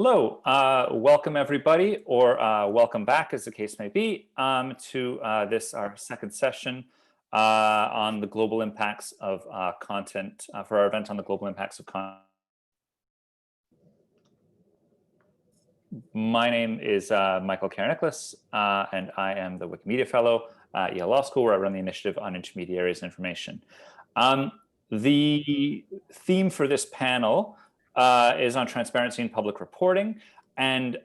Hello, welcome everybody, or welcome back as the case may be, to this, our second session on the global impacts of content, for our event on the global impacts of content. My name is Michael Carey-Nicholas, and I am the Wikimedia Fellow at Yale Law School, where I run the Initiative on Intermediaries and Information. The theme for this panel is on transparency and public reporting. And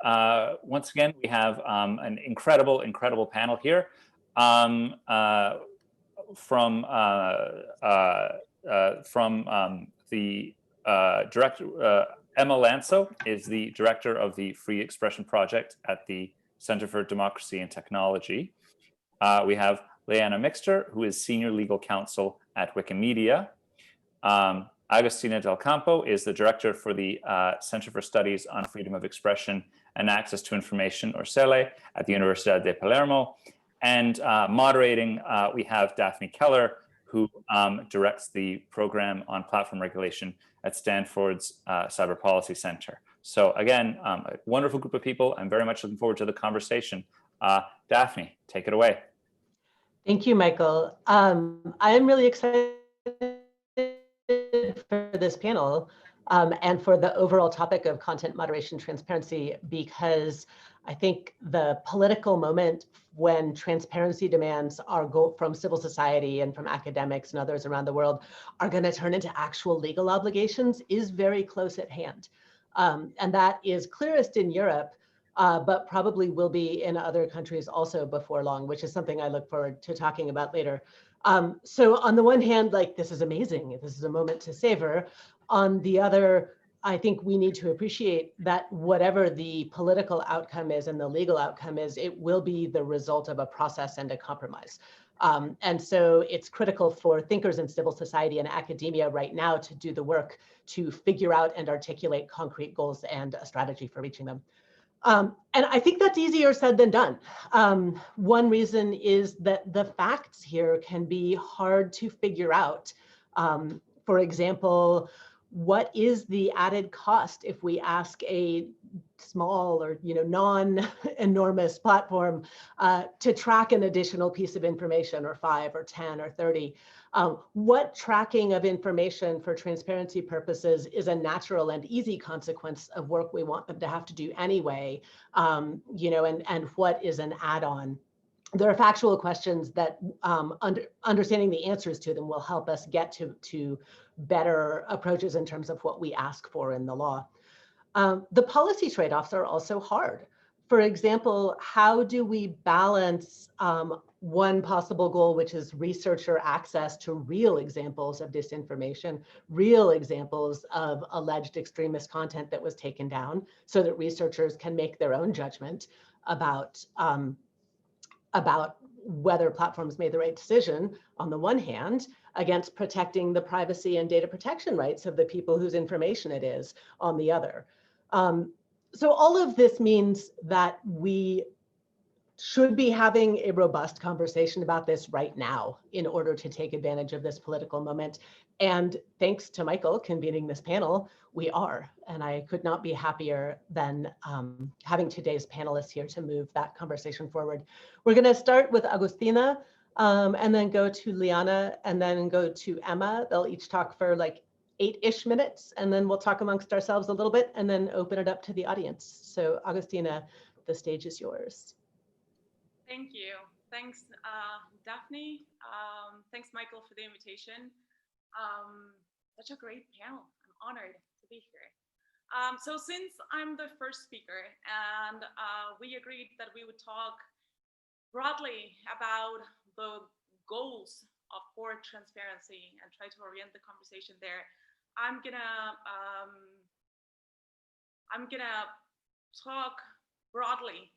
once again, we have an incredible panel here from the director. Emma Llansó is the director of the Free Expression Project at the Center for Democracy and Technology. We have Leanna Mixter, who is senior legal counsel at Wikimedia. Agustina del Campo is the director for the Center for Studies on Freedom of Expression and Access to Information, or CELE, at the Universidad de Palermo. And moderating, we have Daphne Keller, who directs the program on platform regulation at Stanford's Cyber Policy Center. So again, a wonderful group of people. I'm very much looking forward to the conversation. Daphne, take it away. Thank you, Michael. I am really excited for this panel and for the overall topic of content moderation transparency, because I think the political moment when transparency demands are from civil society and from academics and others around the world are going to turn into actual legal obligations is very close at hand. And that is clearest in Europe, but probably will be in other countries also before long, which is something I look forward to talking about later. So on the one hand, like, this is amazing. This is a moment to savor. On the other, I think we need to appreciate that whatever the political outcome is and the legal outcome is, it will be the result of a process and a compromise. And so it's critical for thinkers in civil society and academia right now to do the work to figure out and articulate concrete goals and a strategy for reaching them. And I think that's easier said than done. One reason is that the facts here can be hard to figure out. For example, what is the added cost if we ask a small or non-enormous platform to track an additional piece of information, or 5 or 10 or 30? What tracking of information for transparency purposes is a natural and easy consequence of work we want them to have to do anyway, and what is an add-on? There are factual questions that understanding the answers to them will help us get to better approaches in terms of what we ask for in the law. The policy trade-offs are also hard. For example, how do we balance one possible goal, which is researcher access to real examples of disinformation, real examples of alleged extremist content that was taken down, so that researchers can make their own judgment about whether platforms made the right decision, on the one hand, against protecting the privacy and data protection rights of the people whose information it is, on the other. So all of this means that we should be having a robust conversation about this right now in order to take advantage of this political moment. And thanks to Michael convening this panel, we are. And I could not be happier than having today's panelists here to move that conversation forward. We're going to start with Agustina, and then go to Liana, and then go to Emma. They'll each talk for like 8-ish minutes, and then we'll talk amongst ourselves a little bit and then open it up to the audience. So Agustina, the stage is yours. Thank you. Thanks, Daphne. Thanks, Michael, for the invitation. Such a great panel. I'm honored to be here. So since I'm the first speaker, and we agreed that we would talk broadly about the goals for transparency and try to orient the conversation there, I'm gonna talk broadly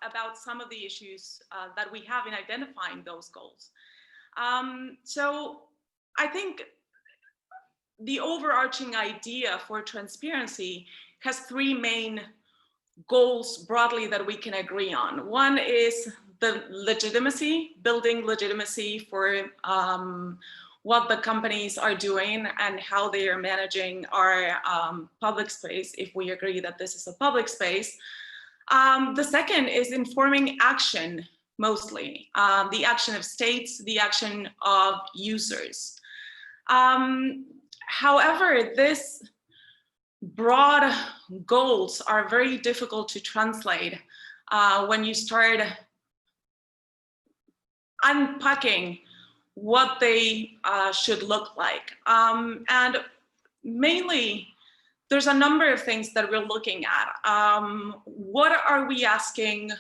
about some of the issues that we have in identifying those goals. So I think the overarching idea for transparency has 3 main goals broadly that we can agree on. One is the legitimacy, building legitimacy for what the companies are doing and how they are managing our public space, if we agree that this is a public space. The second is informing action, mostly, the action of states, the action of users. However, this broad goals are very difficult to translate when you start unpacking what they should look like. And mainly, there's a number of things that we're looking at. What are we asking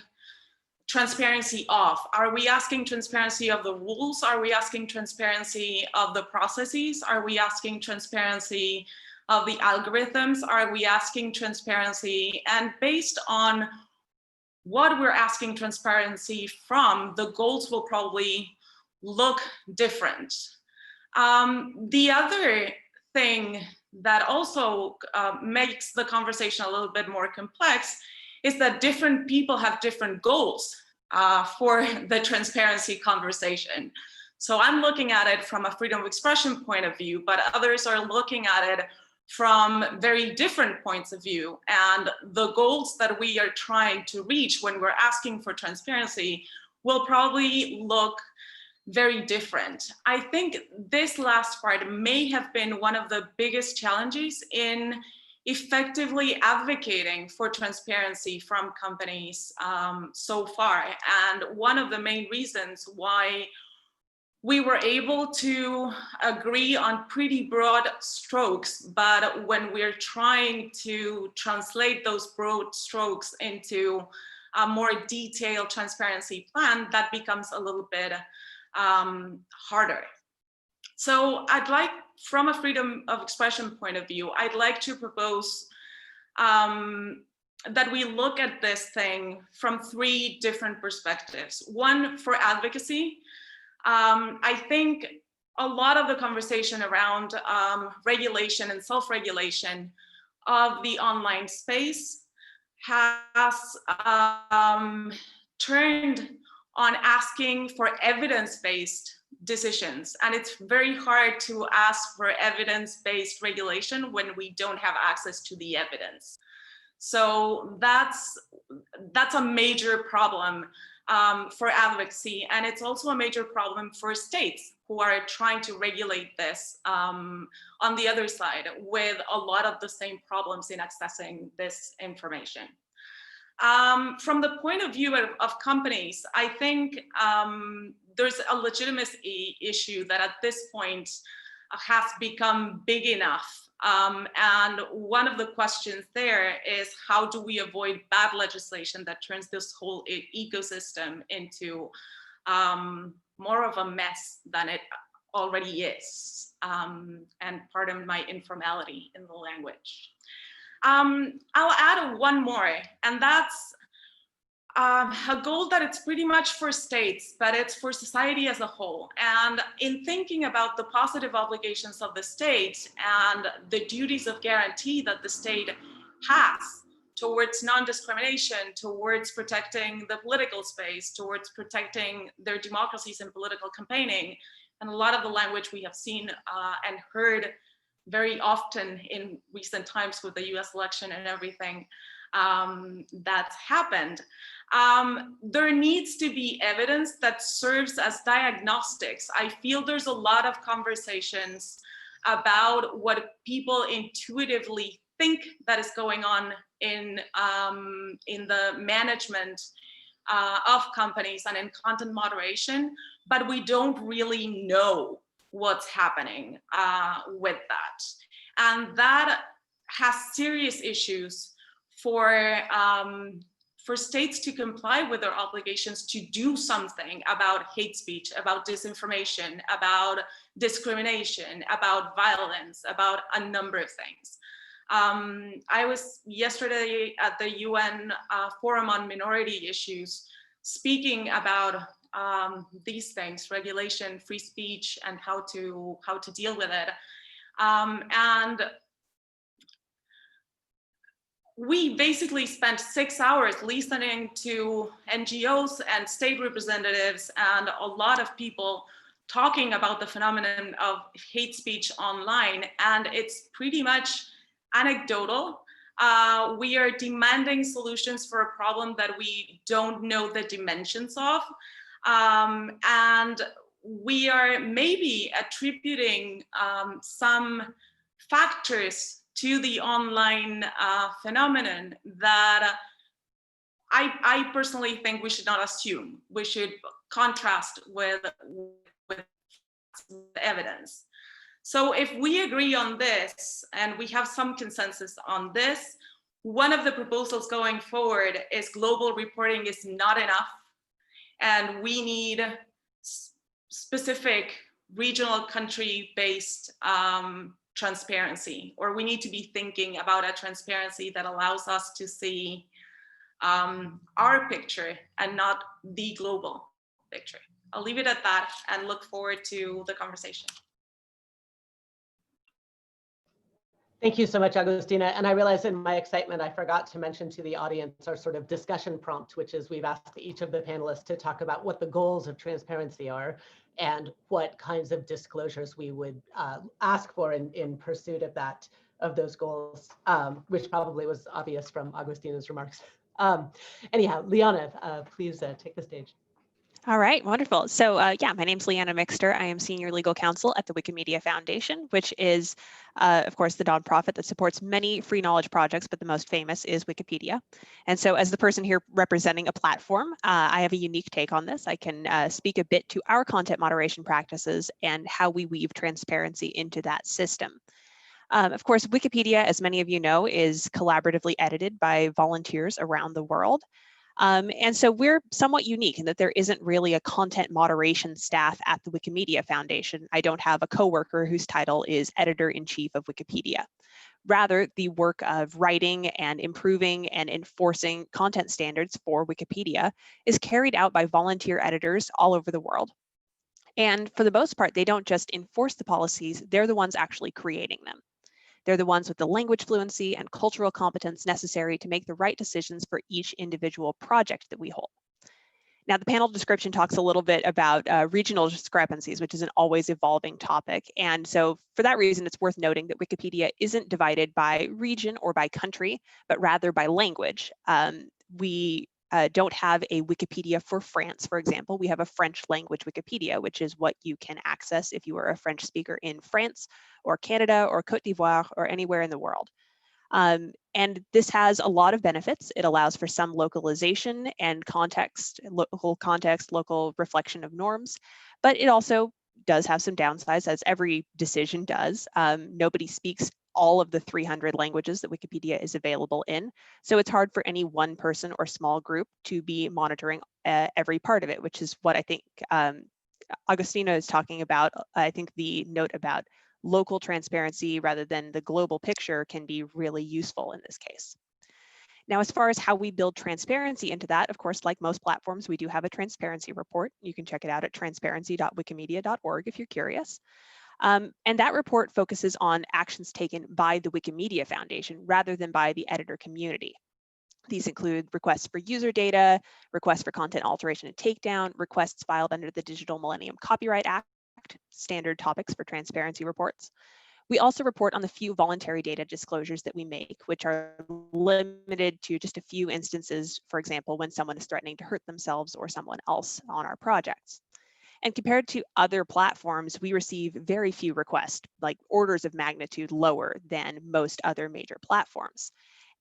transparency of? Are we asking transparency of the rules? Are we asking transparency of the processes? Are we asking transparency of the algorithms? Are we asking transparency? And based on what we're asking transparency from, the goals will probably look different. The other thing that also makes the conversation a little bit more complex is that different people have different goals for the transparency conversation. So I'm looking at it from a freedom of expression point of view, but others are looking at it from very different points of view. And the goals that we are trying to reach when we're asking for transparency will probably look very different. I think this last part may have been one of the biggest challenges in effectively advocating for transparency from companies so far. And one of the main reasons why we were able to agree on pretty broad strokes, but when we're trying to translate those broad strokes into a more detailed transparency plan, that becomes a little bit harder. So I'd like, from a freedom of expression point of view, I'd like to propose that we look at this thing from 3 different perspectives. One, for advocacy. I think a lot of the conversation around regulation and self-regulation of the online space has turned on asking for evidence-based decisions. And it's very hard to ask for evidence-based regulation when we don't have access to the evidence. So that's a major problem for advocacy. And it's also a major problem for states who are trying to regulate this on the other side, with a lot of the same problems in accessing this information. From the point of view of companies, I think there's a legitimacy issue that at this point has become big enough. And one of the questions there is, how do we avoid bad legislation that turns this whole ecosystem into more of a mess than it already is? And pardon my informality in the language. I'll add one more, and that's a goal that it's pretty much for states, but it's for society as a whole. And in thinking about the positive obligations of the state and the duties of guarantee that the state has towards non-discrimination, towards protecting the political space, towards protecting their democracies in political campaigning, and a lot of the language we have seen and heard very often in recent times with the US election and everything that's happened. There needs to be evidence that serves as diagnostics. I feel there's a lot of conversations about what people intuitively think that is going on in the management of companies and in content moderation, but we don't really know what's happening with that. And that has serious issues for states to comply with their obligations to do something about hate speech, about disinformation, about discrimination, about violence, about a number of things. I was yesterday at the UN Forum on Minority Issues speaking about these things, regulation, free speech, and how to deal with it. And we basically spent 6 hours listening to NGOs and state representatives and a lot of people talking about the phenomenon of hate speech online, and it's pretty much anecdotal. We are demanding solutions for a problem that we don't know the dimensions of. And we are maybe attributing some factors to the online phenomenon that I personally think we should not assume. We should contrast with evidence. So if we agree on this, and we have some consensus on this, one of the proposals going forward is global reporting is not enough, and we need specific regional country-based transparency, or we need to be thinking about a transparency that allows us to see our picture and not the global picture. I'll leave it at that and look forward to the conversation. Thank you so much, Agustina. And I realize in my excitement, I forgot to mention to the audience our sort of discussion prompt, which is we've asked each of the panelists to talk about what the goals of transparency are and what kinds of disclosures we would ask for in pursuit of those goals, which probably was obvious from Agustina's remarks. Anyhow, Liana, please take the stage. All right, wonderful. So yeah, my name's Liana Mixter. I am Senior Legal Counsel at the Wikimedia Foundation, which is, of course, the nonprofit that supports many free knowledge projects, but the most famous is Wikipedia. And so as the person here representing a platform, I have a unique take on this. I can speak a bit to our content moderation practices and how we weave transparency into that system. Of course, Wikipedia, as many of you know, is collaboratively edited by volunteers around the world. And so we're somewhat unique in that there isn't really a content moderation staff at the Wikimedia Foundation. I don't have a coworker whose title is Editor-in-Chief of Wikipedia. Rather, the work of writing and improving and enforcing content standards for Wikipedia is carried out by volunteer editors all over the world. And for the most part, they don't just enforce the policies, they're the ones actually creating them. They're the ones with the language fluency and cultural competence necessary to make the right decisions for each individual project that we hold. Now, the panel description talks a little bit about regional discrepancies, which is an always evolving topic. And so for that reason, it's worth noting that Wikipedia isn't divided by region or by country, but rather by language. We don't have a Wikipedia for France, for example. We have a French language Wikipedia, which is what you can access if you are a French speaker in France or Canada or Côte d'Ivoire or anywhere in the world. And this has a lot of benefits. It allows for some localization and context, local reflection of norms, but it also does have some downsides, as every decision does. Nobody speaks all of the 300 languages that Wikipedia is available in. So it's hard for any one person or small group to be monitoring every part of it, which is what I think Agustina is talking about. I think the note about local transparency rather than the global picture can be really useful in this case. Now, as far as how we build transparency into that, of course, like most platforms, we do have a transparency report. You can check it out at transparency.wikimedia.org if you're curious. And that report focuses on actions taken by the Wikimedia Foundation rather than by the editor community. These include requests for user data, requests for content alteration and takedown, requests filed under the Digital Millennium Copyright Act, standard topics for transparency reports. We also report on the few voluntary data disclosures that we make, which are limited to just a few instances, for example, when someone is threatening to hurt themselves or someone else on our projects. And compared to other platforms, we receive very few requests, like orders of magnitude lower than most other major platforms.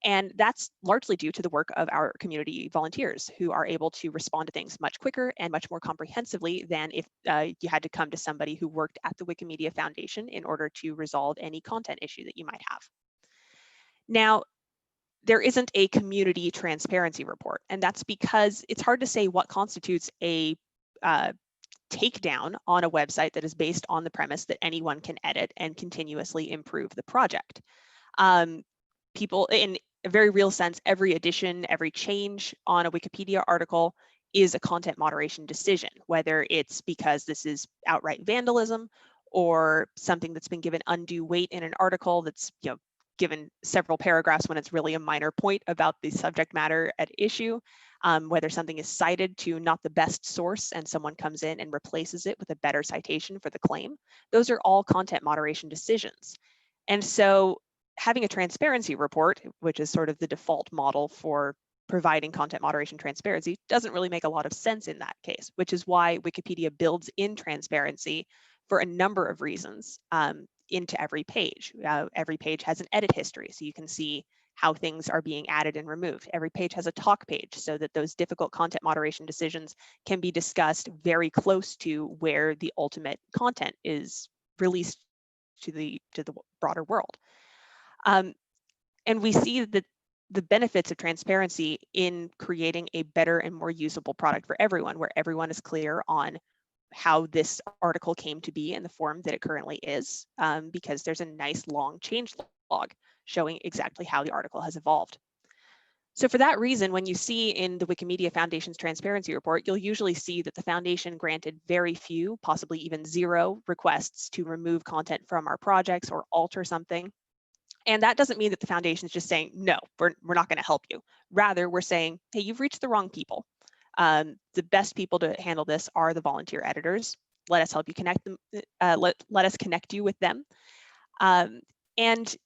And that's largely due to the work of our community volunteers, who are able to respond to things much quicker and much more comprehensively than if you had to come to somebody who worked at the Wikimedia Foundation in order to resolve any content issue that you might have. Now, there isn't a community transparency report, and that's because it's hard to say what constitutes a takedown on a website that is based on the premise that anyone can edit and continuously improve the project. People, in a very real sense, every addition, every change on a Wikipedia article is a content moderation decision, whether it's because this is outright vandalism or something that's been given undue weight in an article that's, given several paragraphs when it's really a minor point about the subject matter at issue. whether something is cited to not the best source and someone comes in and replaces it with a better citation for the claim. Those are all content moderation decisions. And so having a transparency report, which is sort of the default model for providing content moderation transparency, doesn't really make a lot of sense in that case, which is why Wikipedia builds in transparency for a number of reasons into every page. Every page has an edit history, so you can see how things are being added and removed. Every page has a talk page so that those difficult content moderation decisions can be discussed very close to where the ultimate content is released to the broader world. And we see that the benefits of transparency in creating a better and more usable product for everyone, where everyone is clear on how this article came to be in the form that it currently is, because there's a nice long change log showing exactly how the article has evolved. So for that reason, when you see in the Wikimedia Foundation's transparency report, you'll usually see that the foundation granted very few, possibly even 0 requests to remove content from our projects or alter something. And that doesn't mean that the foundation is just saying, no, we're not going to help you. Rather, we're saying, hey, you've reached the wrong people. The best people to handle this are the volunteer editors. Let us help you connect them. Let us connect you with them. And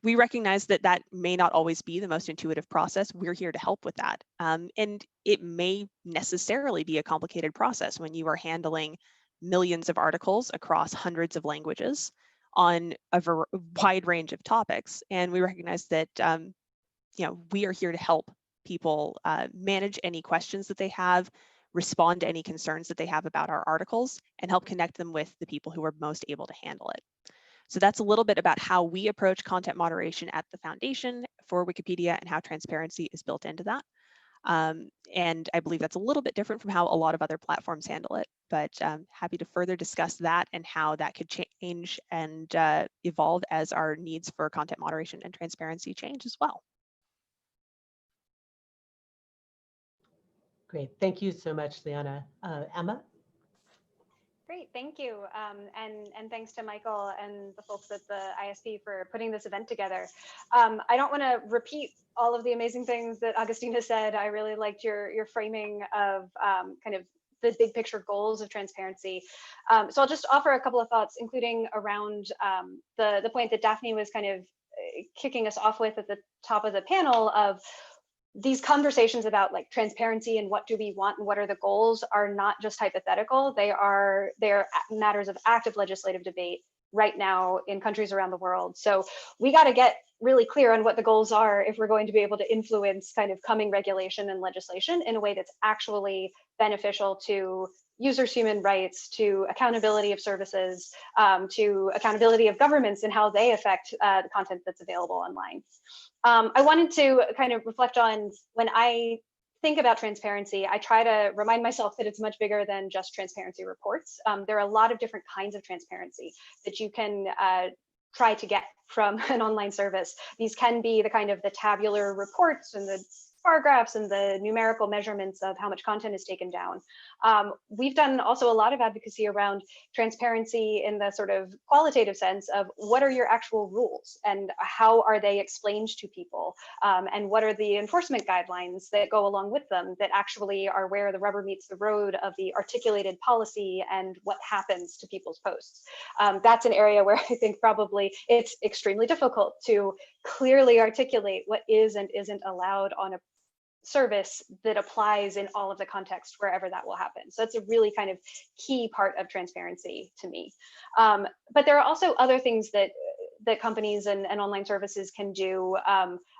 we recognize that that may not always be the most intuitive process. We're here to help with that. And it may necessarily be a complicated process when you are handling millions of articles across hundreds of languages on a wide range of topics. And we recognize that we are here to help people manage any questions that they have, respond to any concerns that they have about our articles, and help connect them with the people who are most able to handle it. So that's a little bit about how we approach content moderation at the foundation for Wikipedia and how transparency is built into that. And I believe that's a little bit different from how a lot of other platforms handle it, but happy to further discuss that and how that could change and evolve as our needs for content moderation and transparency change as well. Great, thank you so much, Liana. Emma? Great, thank you. And thanks to Michael and the folks at the ISP for putting this event together. I don't want to repeat all of the amazing things that Agustina said. I really liked your framing of kind of the big picture goals of transparency. So I'll just offer a couple of thoughts, including around the point that Daphne was kind of kicking us off with at the top of the panel of these conversations about like transparency and what do we want and what are the goals are not just hypothetical. They're matters of active legislative debate right now in countries around the world. So we got to get really clear on what the goals are if we're going to be able to influence kind of coming regulation and legislation in a way that's actually beneficial to users' human rights, to accountability of services, to accountability of governments and how they affect the content that's available online. I wanted to kind of reflect on when I think about transparency, I try to remind myself that it's much bigger than just transparency reports. There are a lot of different kinds of transparency that you can try to get from an online service. These can be the kind of the tabular reports and the bar graphs and the numerical measurements of how much content is taken down. We've done also a lot of advocacy around transparency in the sort of qualitative sense of what are your actual rules and how are they explained to people, and what are the enforcement guidelines that go along with them that actually are where the rubber meets the road of the articulated policy and what happens to people's posts. That's an area where I think probably it's extremely difficult to clearly articulate what is and isn't allowed on a service that applies in all of the context wherever that will happen. So it's a really kind of key part of transparency to me. But there are also other things that companies and online services can do,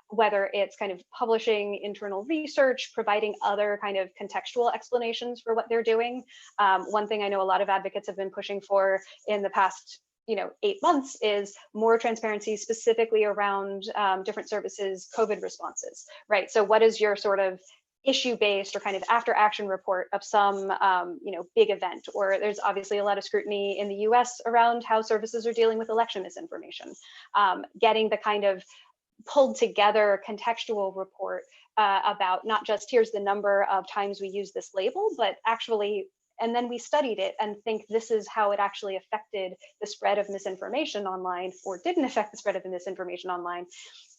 whether it's kind of publishing internal research, providing other kind of contextual explanations for what they're doing. One thing I know a lot of advocates have been pushing for in the past 8 months is more transparency specifically around different services COVID responses, right? So what is your sort of issue-based or kind of after-action report of some big event? Or there's obviously a lot of scrutiny in the US around how services are dealing with election misinformation. Getting the kind of pulled together contextual report about not just here's the number of times we use this label, but actually and then we studied it and think this is how it actually affected the spread of misinformation online, or didn't affect the spread of the misinformation online,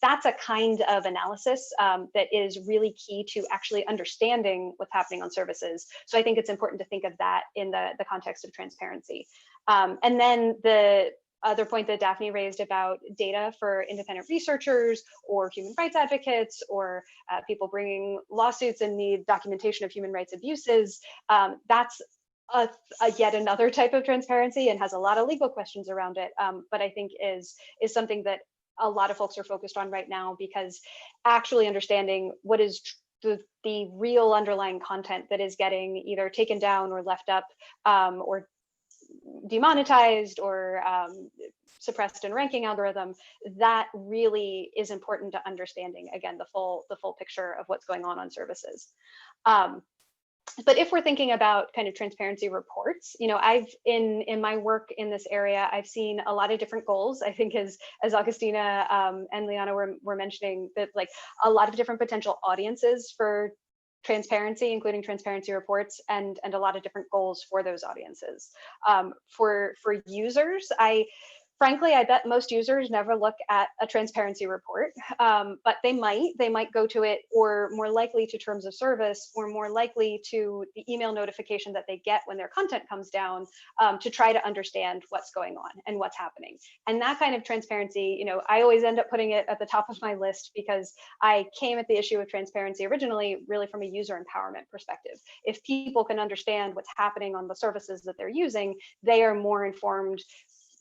that's a kind of analysis that is really key to actually understanding what's happening on services. So I think it's important to think of that in the context of transparency. And then the other point that Daphne raised about data for independent researchers or human rights advocates or people bringing lawsuits and need documentation of human rights abuses, that's a yet another type of transparency and has a lot of legal questions around it, but I think is something that a lot of folks are focused on right now, because actually understanding what is the real underlying content that is getting either taken down or left up or demonetized or suppressed in ranking algorithm, that really is important to understanding, again, the full picture of what's going on services. But if we're thinking about kind of transparency reports, you know, I've in my work in this area, I've seen a lot of different goals. I think as Agustina and Liana were mentioning, that like a lot of different potential audiences for transparency, including transparency reports, and a lot of different goals for those audiences. For users, frankly, I bet most users never look at a transparency report, but they might go to it, or more likely to terms of service, or more likely to the email notification that they get when their content comes down, to try to understand what's going on and what's happening. And that kind of transparency, you know, I always end up putting it at the top of my list, because I came at the issue of transparency originally really from a user empowerment perspective. If people can understand what's happening on the services that they're using, they are more informed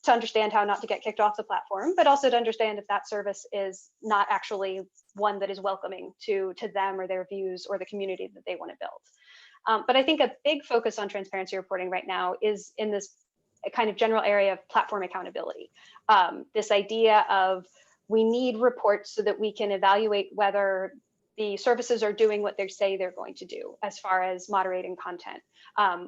to understand how not to get kicked off the platform, but also to understand if that service is not actually one that is welcoming to them or their views or the community that they want to build. But I think a big focus on transparency reporting right now is in this kind of general area of platform accountability. This idea of we need reports so that we can evaluate whether the services are doing what they say they're going to do as far as moderating content.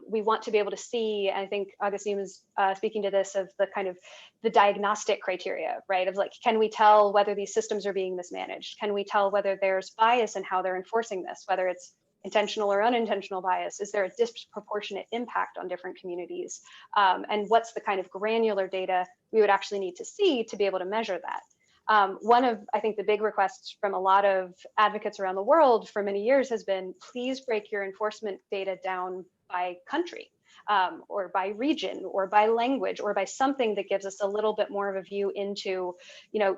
We want to be able to see, I think Agustina was speaking to this, of the kind of the diagnostic criteria, right? Of like, can we tell whether these systems are being mismanaged? Can we tell whether there's bias in how they're enforcing this, whether it's intentional or unintentional bias? Is there a disproportionate impact on different communities? And what's the kind of granular data we would actually need to see to be able to measure that? One of, I think, the big requests from a lot of advocates around the world for many years has been, please break your enforcement data down by country, or by region, or by language, or by something that gives us a little bit more of a view into, you know,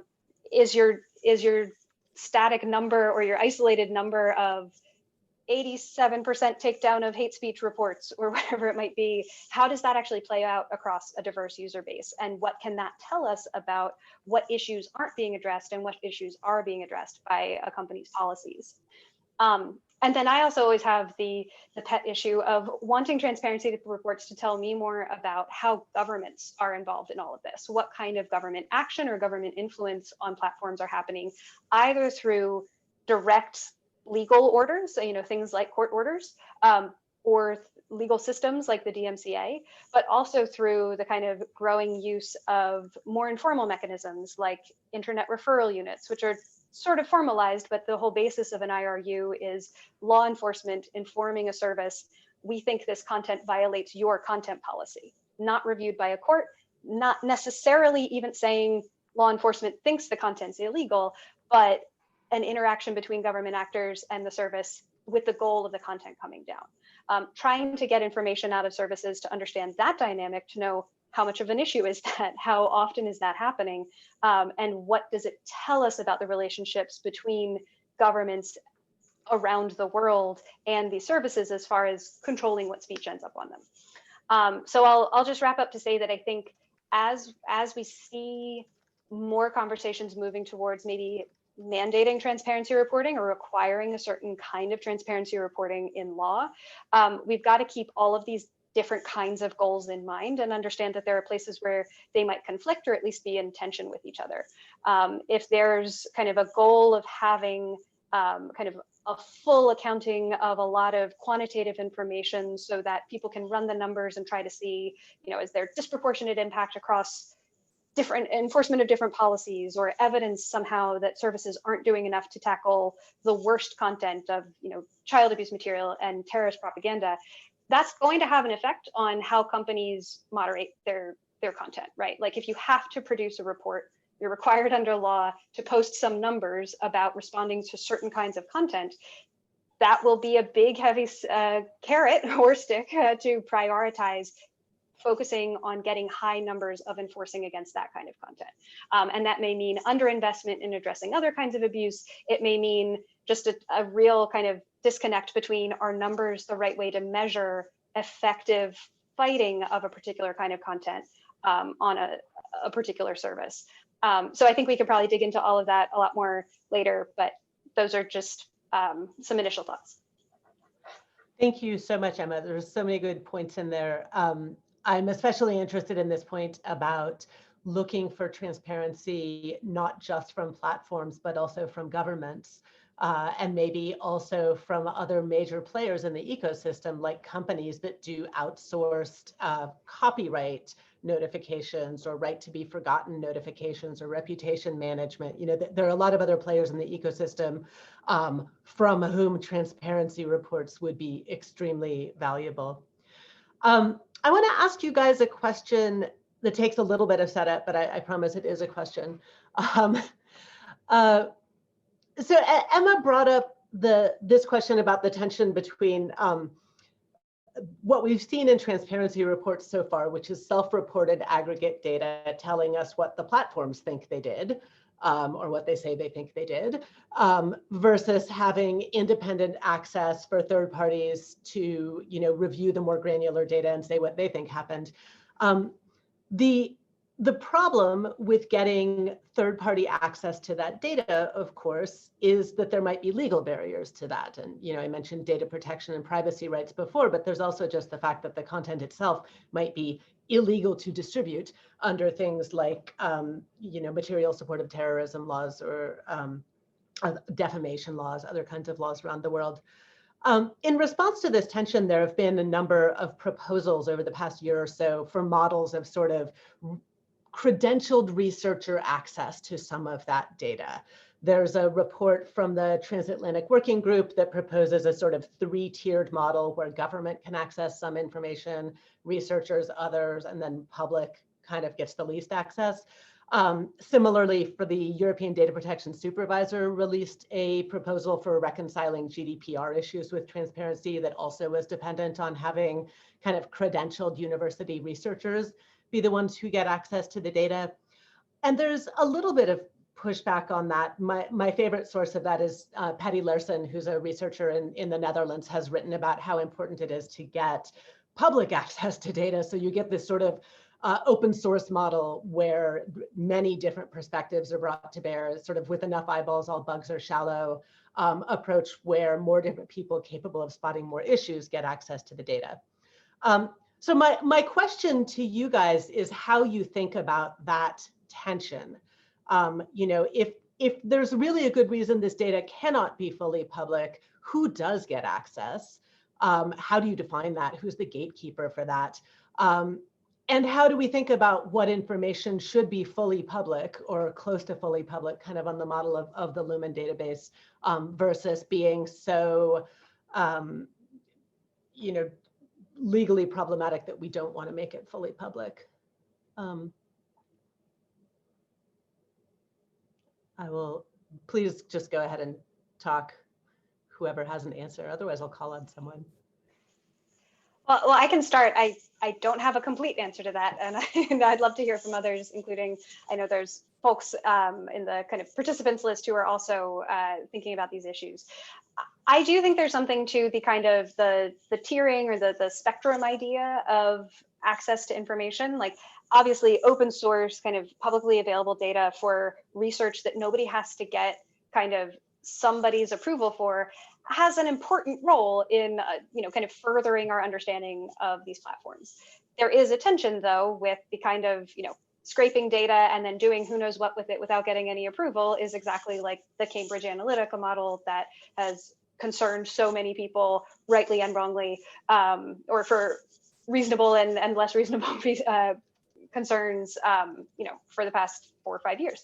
is your static number or your isolated number of 87% takedown of hate speech reports, or whatever it might be, how does that actually play out across a diverse user base? And what can that tell us about what issues aren't being addressed and what issues are being addressed by a company's policies? And then I also always have the pet issue of wanting transparency reports to tell me more about how governments are involved in all of this. What kind of government action or government influence on platforms are happening, either through direct legal orders, so, you know, things like court orders, or legal systems like the DMCA, but also through the kind of growing use of more informal mechanisms like internet referral units, which are sort of formalized, but the whole basis of an IRU is law enforcement informing a service, we think this content violates your content policy, not reviewed by a court, not necessarily even saying law enforcement thinks the content's illegal, but an interaction between government actors and the service with the goal of the content coming down. Trying to get information out of services to understand that dynamic, to know how much of an issue is that, how often is that happening, and what does it tell us about the relationships between governments around the world and these services as far as controlling what speech ends up on them. So I'll just wrap up to say that I think as we see more conversations moving towards maybe mandating transparency reporting or requiring a certain kind of transparency reporting in law, we've got to keep all of these different kinds of goals in mind and understand that there are places where they might conflict or at least be in tension with each other. If there's kind of a goal of having kind of a full accounting of a lot of quantitative information so that people can run the numbers and try to see, you know, is there disproportionate impact across different enforcement of different policies, or evidence somehow that services aren't doing enough to tackle the worst content of, you know, child abuse material and terrorist propaganda, that's going to have an effect on how companies moderate their content, right? Like if you have to produce a report, you're required under law to post some numbers about responding to certain kinds of content. That will be a big, heavy carrot or stick to prioritize focusing on getting high numbers of enforcing against that kind of content. And that may mean underinvestment in addressing other kinds of abuse. It may mean just a real kind of disconnect between, are numbers the right way to measure effective fighting of a particular kind of content on a particular service. So I think we could probably dig into all of that a lot more later, but those are just some initial thoughts. Thank you so much, Emma. There's so many good points in there. I'm especially interested in this point about looking for transparency, not just from platforms, but also from governments, and maybe also from other major players in the ecosystem, like companies that do outsourced copyright notifications or right to be forgotten notifications or reputation management. You know, there are a lot of other players in the ecosystem from whom transparency reports would be extremely valuable. I want to ask you guys a question that takes a little bit of setup, but I promise it is a question. So Emma brought up this question about the tension between what we've seen in transparency reports so far, which is self-reported aggregate data telling us what the platforms think they did, or what they say they think they did, versus having independent access for third parties to, you know, review the more granular data and say what they think happened. The problem with getting third-party access to that data, of course, is that there might be legal barriers to that. And, you know, I mentioned data protection and privacy rights before, but there's also just the fact that the content itself might be illegal to distribute under things like, you know, material support of terrorism laws or defamation laws, other kinds of laws around the world. In response to this tension, there have been a number of proposals over the past year or so for models of sort of credentialed researcher access to some of that data. There's a report from the Transatlantic Working Group that proposes a sort of three-tiered model where government can access some information, researchers, others, and then public kind of gets the least access. Similarly, for the European Data Protection Supervisor released a proposal for reconciling GDPR issues with transparency that also was dependent on having kind of credentialed university researchers be the ones who get access to the data. And there's a little bit of pushback on that. My favorite source of that is Patty Larson, who's a researcher in the Netherlands, has written about how important it is to get public access to data. So you get this sort of open source model where many different perspectives are brought to bear, sort of with enough eyeballs, all bugs are shallow approach where more different people capable of spotting more issues get access to the data. So my question to you guys is how you think about that tension. You know, if there's really a good reason this data cannot be fully public, who does get access? How do you define that? Who's the gatekeeper for that? And how do we think about what information should be fully public or close to fully public, kind of on the model of the Lumen database, versus being so, you know, legally problematic that we don't want to make it fully public? I will, please just go ahead and talk, whoever has an answer. Otherwise, I'll call on someone. Well, I can start. I don't have a complete answer to that, and I'd love to hear from others, including, I know there's folks in the kind of participants list who are also thinking about these issues. I do think there's something to the kind of the tiering or the spectrum idea of access to information. Like, obviously, open source, kind of publicly available data for research that nobody has to get kind of somebody's approval for has an important role in, you know, kind of furthering our understanding of these platforms. There is a tension, though, with the kind of, you know, scraping data and then doing who knows what with it without getting any approval is exactly like the Cambridge Analytica model that has concerned so many people, rightly and wrongly, or for reasonable and less reasonable concerns, you know, for the past 4 or 5 years.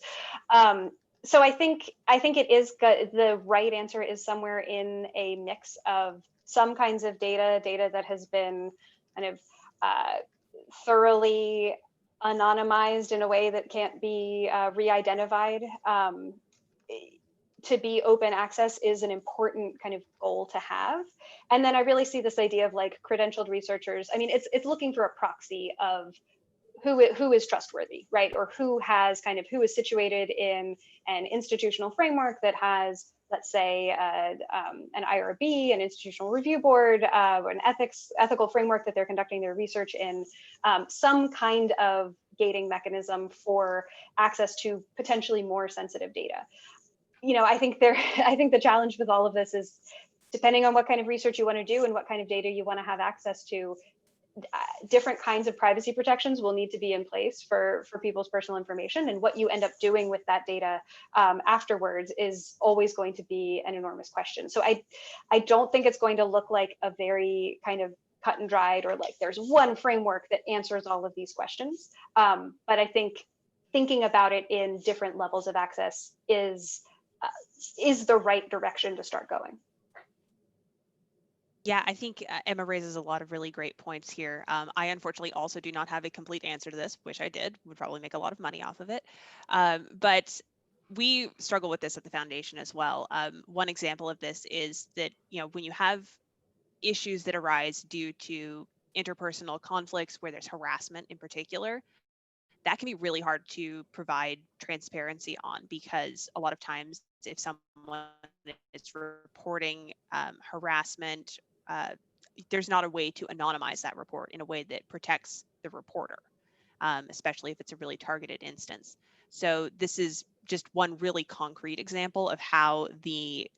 So I think it is the right answer is somewhere in a mix of some kinds of data that has been kind of thoroughly anonymized in a way that can't be re-identified, to be open access is an important kind of goal to have. And then I really see this idea of like credentialed researchers. I mean, it's looking for a proxy of who is trustworthy, right? Or who is situated in an institutional framework that has, let's say, an IRB, an institutional review board, or an ethical framework that they're conducting their research in, some kind of gating mechanism for access to potentially more sensitive data. You know, I think the challenge with all of this is, depending on what kind of research you want to do and what kind of data you want to have access to, different kinds of privacy protections will need to be in place for people's personal information, and what you end up doing with that data afterwards is always going to be an enormous question. So I don't think it's going to look like a very kind of cut and dried, or like there's one framework that answers all of these questions. But I think thinking about it in different levels of access is the right direction to start going. Yeah, I think Emma raises a lot of really great points here. I unfortunately also do not have a complete answer to this. Wish I did. Would probably make a lot of money off of it. But we struggle with this at the foundation as well. One example of this is that, you know, when you have issues that arise due to interpersonal conflicts where there's harassment in particular, that can be really hard to provide transparency on, because a lot of times if someone is reporting harassment, there's not a way to anonymize that report in a way that protects the reporter, especially if it's a really targeted instance. So this is just one really concrete example of how the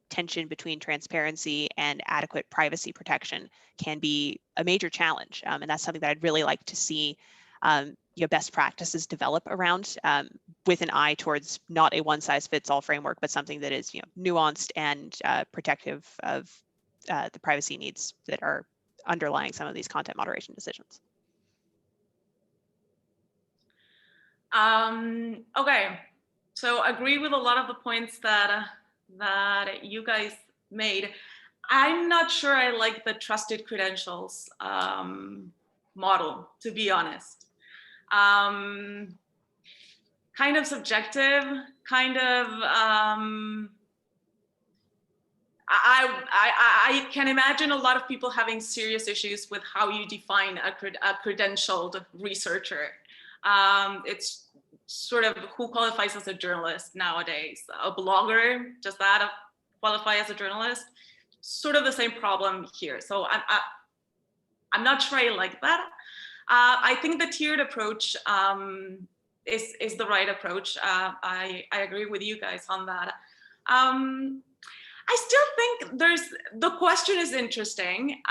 tension between transparency and adequate privacy protection can be a major challenge. And that's something that I'd really like to see best practices develop around, with an eye towards not a one-size-fits-all framework, but something that is nuanced and protective of the privacy needs that are underlying some of these content moderation decisions. Okay, so agree with a lot of the points that you guys made. I'm not sure I like the trusted credentials model, to be honest. Kind of subjective, kind of, I can imagine a lot of people having serious issues with how you define a credentialed researcher. It's sort of who qualifies as a journalist nowadays. A blogger, does that qualify as a journalist? Sort of the same problem here. So I'm not sure I like that. I think the tiered approach is the right approach. I agree with you guys on that. I still think the question is interesting,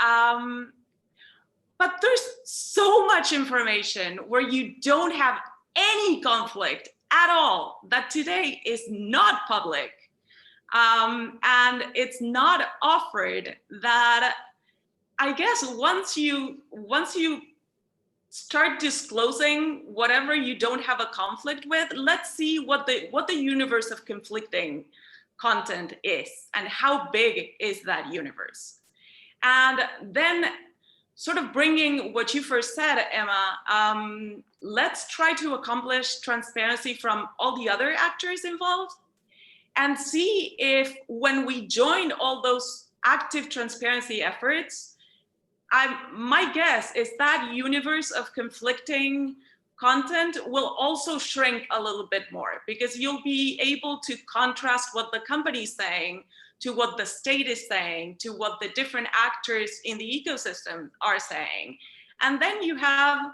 but there's so much information where you don't have any conflict at all that today is not public, and it's not offered, that I guess once you start disclosing whatever you don't have a conflict with, let's see what the universe of conflicting content is and how big is that universe. And then sort of bringing what you first said, Emma, let's try to accomplish transparency from all the other actors involved, and see if when we join all those active transparency efforts, my guess is that universe of conflicting content will also shrink a little bit more, because you'll be able to contrast what the company's saying to what the state is saying, to what the different actors in the ecosystem are saying. And then you have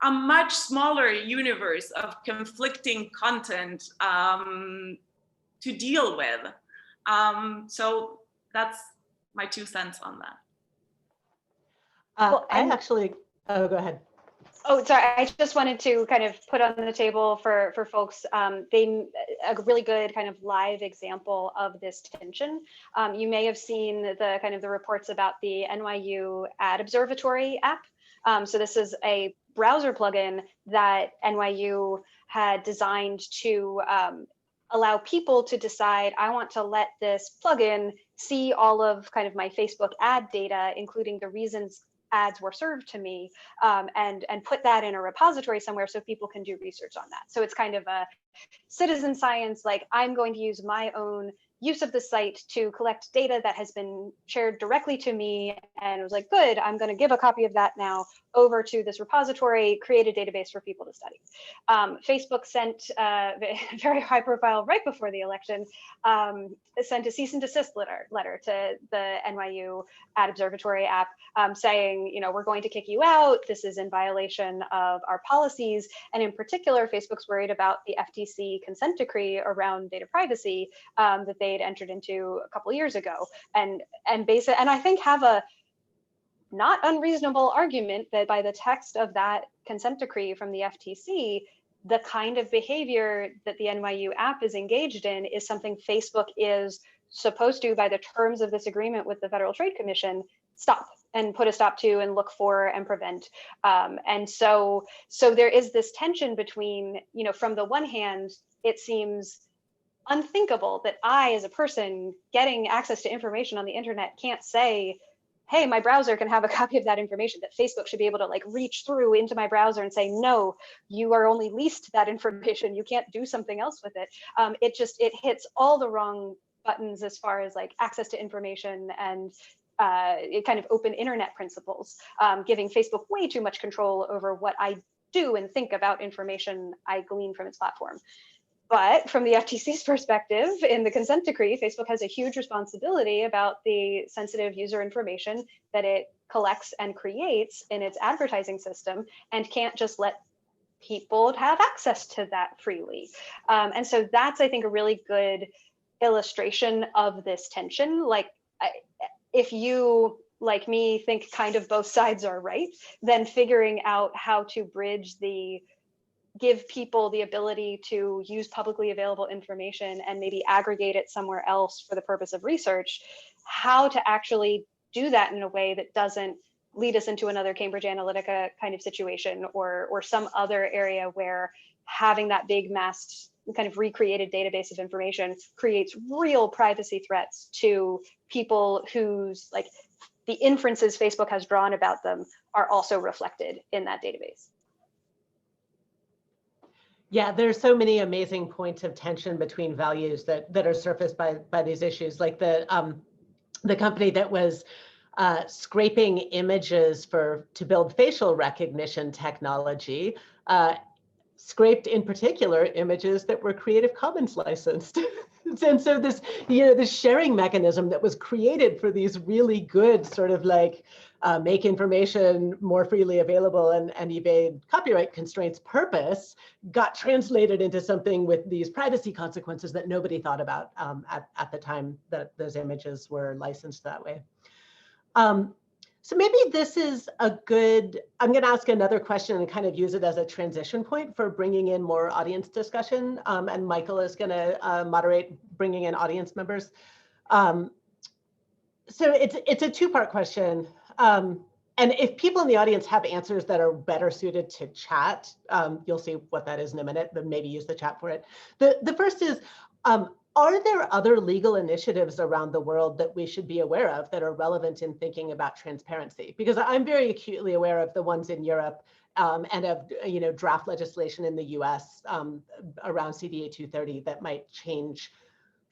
a much smaller universe of conflicting content to deal with. So that's my 2 cents on that. Well, oh, go ahead. Oh, sorry. I just wanted to kind of put on the table for folks a really good kind of live example of this tension. You may have seen the reports about the Nyu Ad Observatory App. So this is a browser plugin that NYU had designed to allow people to decide, I want to let this plugin see all of kind of my Facebook ad data, including the reasons ads were served to me, and put that in a repository somewhere so people can do research on that. So it's kind of a citizen science, like I'm going to use my own use of the site to collect data that has been shared directly to me, and it was like, good, I'm going to give a copy of that now over to this repository, create a database for people to study. Facebook sent very high profile right before the election, sent a cease and desist letter to the NYU Ad Observatory app, saying, you know, we're going to kick you out. This is in violation of our policies. And in particular, Facebook's worried about the FTC consent decree around data privacy that they'd entered into a couple of years ago. And I think have a not unreasonable argument that by the text of that consent decree from the FTC, the kind of behavior that the NYU app is engaged in is something Facebook is supposed to, by the terms of this agreement with the Federal Trade Commission, stop and put a stop to and look for and prevent. And so there is this tension between, you know, from the one hand, it seems unthinkable that I, as a person getting access to information on the internet, can't say, hey, my browser can have a copy of that information, that Facebook should be able to like reach through into my browser and say, no, you are only leased that information. You can't do something else with it. It hits all the wrong buttons as far as like access to information and kind of open internet principles, giving Facebook way too much control over what I do and think about information I glean from its platform. But from the FTC's perspective, in the consent decree, Facebook has a huge responsibility about the sensitive user information that it collects and creates in its advertising system, and can't just let people have access to that freely. And so that's, I think, a really good illustration of this tension. Like, if you, like me, think kind of both sides are right, then figuring out how to bridge give people the ability to use publicly available information and maybe aggregate it somewhere else for the purpose of research, how to actually do that in a way that doesn't lead us into another Cambridge Analytica kind of situation, or some other area where having that big massed kind of recreated database of information creates real privacy threats to people whose, like, the inferences Facebook has drawn about them are also reflected in that database. Yeah, there's so many amazing points of tension between values that are surfaced by these issues, like the company that was scraping images to build facial recognition technology, scraped in particular images that were Creative Commons licensed. And so this, this sharing mechanism that was created for these really good sort of like make information more freely available and evade copyright constraints purpose got translated into something with these privacy consequences that nobody thought about at the time that those images were licensed that way. So maybe this is a good, I'm going to ask another question and kind of use it as a transition point for bringing in more audience discussion. And Michael is going to moderate bringing in audience members. So it's a two-part question. And if people in the audience have answers that are better suited to chat, you'll see what that is in a minute, but maybe use the chat for it. The first is, are there other legal initiatives around the world that we should be aware of that are relevant in thinking about transparency? Because I'm very acutely aware of the ones in Europe and of draft legislation in the US around CDA 230 that might change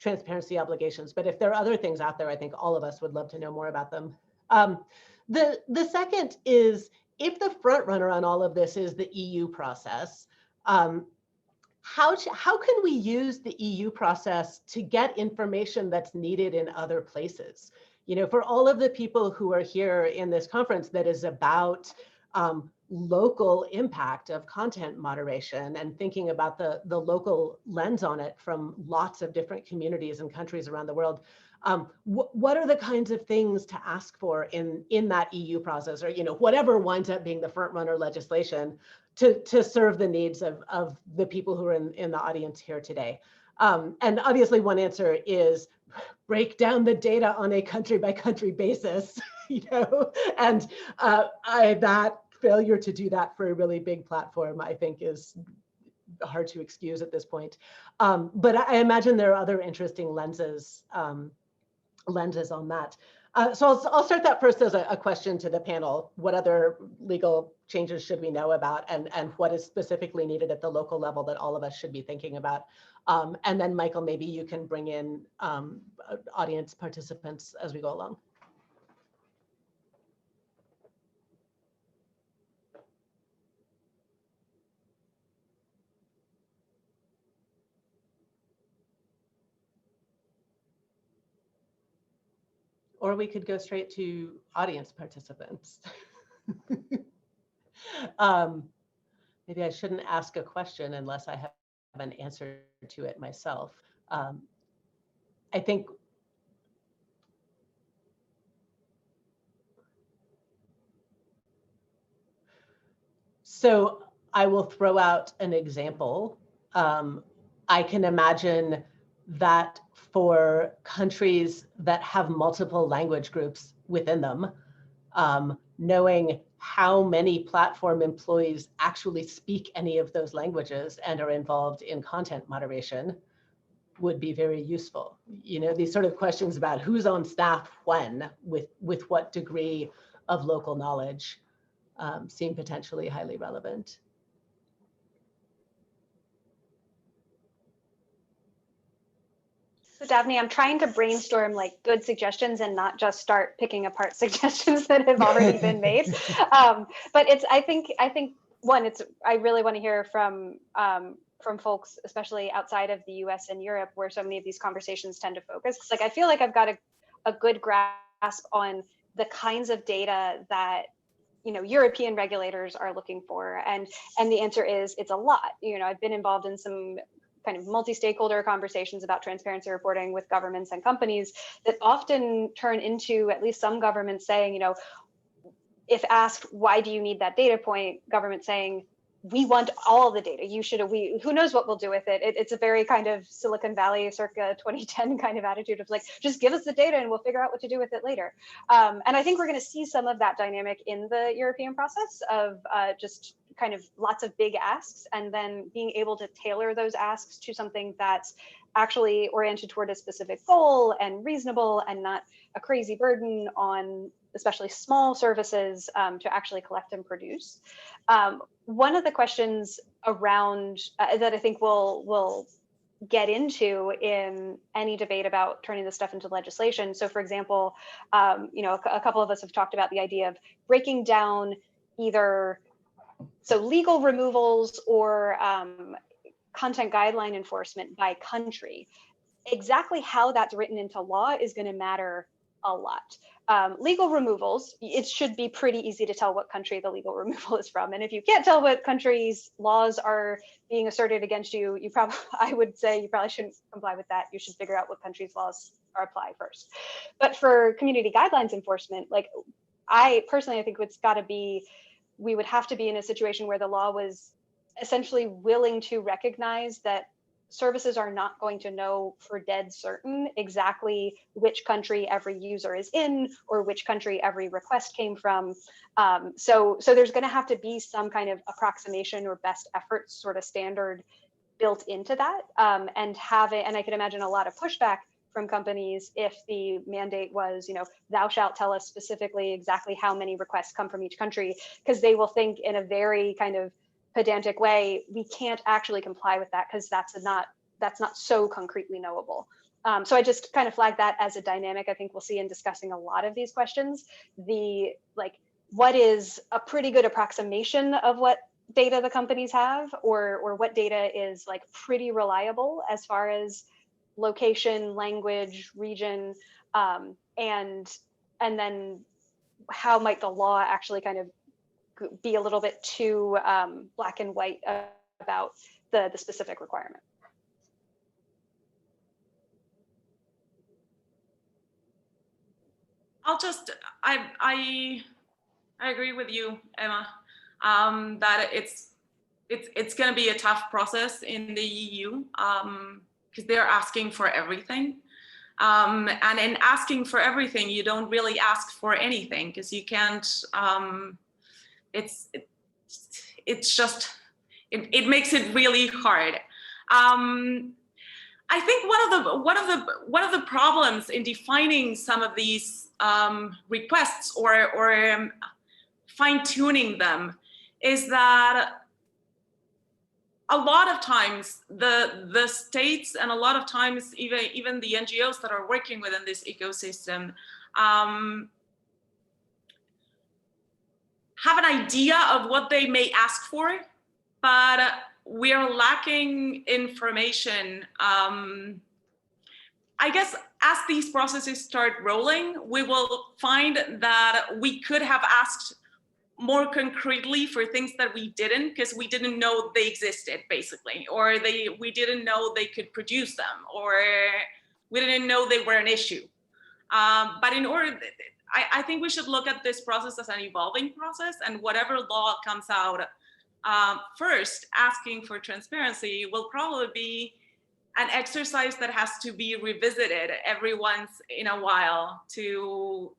transparency obligations. But if there are other things out there, I think all of us would love to know more about them. The second is, if the front runner on all of this is the EU process, how can we use the EU process to get information that's needed in other places? For all of the people who are here in this conference that is about local impact of content moderation and thinking about the local lens on it from lots of different communities and countries around the world, what are the kinds of things to ask for in that EU process, or whatever winds up being the front runner legislation to serve the needs of the people who are in the audience here today? And obviously one answer is break down the data on a country by country basis, and that failure to do that for a really big platform, I think, is hard to excuse at this point. But I imagine there are other interesting lenses on that. So I'll start that first as a question to the panel. What other legal changes should we know about, and what is specifically needed at the local level that all of us should be thinking about? And then Michael, maybe you can bring in audience participants as we go along. Or we could go straight to audience participants. Maybe I shouldn't ask a question unless I have an answer to it myself. I think so. I will throw out an example. I can imagine that for countries that have multiple language groups within them, knowing how many platform employees actually speak any of those languages and are involved in content moderation would be very useful. You know, these sort of questions about who's on staff when, with what degree of local knowledge, seem potentially highly relevant. So Daphne, I'm trying to brainstorm like good suggestions and not just start picking apart suggestions that have already been made. But it's, I think one, it's, I really want to hear from folks, especially outside of the US and Europe, where so many of these conversations tend to focus. 'Cause like, I feel like I've got a good grasp on the kinds of data that, you know, European regulators are looking for. And the answer is, it's a lot. You know, I've been involved in some kind of multi-stakeholder conversations about transparency reporting with governments and companies that often turn into at least some governments saying, you know, if asked, why do you need that data point? Government saying, we want all the data. You should, who knows what we'll do with it. It's a very kind of Silicon Valley circa 2010 kind of attitude of like, just give us the data and we'll figure out what to do with it later. And I think we're going to see some of that dynamic in the European process of just kind of lots of big asks, and then being able to tailor those asks to something that's actually oriented toward a specific goal and reasonable and not a crazy burden on especially small services to actually collect and produce. One of the questions around that I think we'll get into in any debate about turning this stuff into legislation. So for example, you know, a couple of us have talked about the idea of breaking down either legal removals or content guideline enforcement by country. Exactly how that's written into law is going to matter a lot. Legal removals, it should be pretty easy to tell what country the legal removal is from. And if you can't tell what country's laws are being asserted against you, I would say you probably shouldn't comply with that. You should figure out what country's laws are applied first. But for community guidelines enforcement, like I think it's got to be, we would have to be in a situation where the law was essentially willing to recognize that services are not going to know for dead certain exactly which country every user is in or which country every request came from. So there's going to have to be some kind of approximation or best efforts sort of standard built into that. And I can imagine a lot of pushback from companies if the mandate was, you know, thou shalt tell us specifically exactly how many requests come from each country, because they will think in a very kind of pedantic way, we can't actually comply with that because that's not so concretely knowable. So I just kind of flag that as a dynamic I think we'll see in discussing a lot of these questions. What is a pretty good approximation of what data the companies have, or what data is like pretty reliable as far as location, language, region, and then how might the law actually kind of be a little bit too black and white about the specific requirement. I agree with you, Emma, that it's going to be a tough process in the EU because they're asking for everything. And in asking for everything, you don't really ask for anything because you can't, it's just, it makes it really hard. I think one of the problems in defining some of these requests or fine-tuning them is that a lot of times the states and a lot of times even the NGOs that are working within this ecosystem have an idea of what they may ask for, but we are lacking information. I guess as these processes start rolling, we will find that we could have asked more concretely for things that we didn't, because we didn't know they existed, basically, or we didn't know they could produce them, or we didn't know they were an issue. But in order, I think we should look at this process as an evolving process, and whatever law comes out first, asking for transparency will probably be an exercise that has to be revisited every once in a while to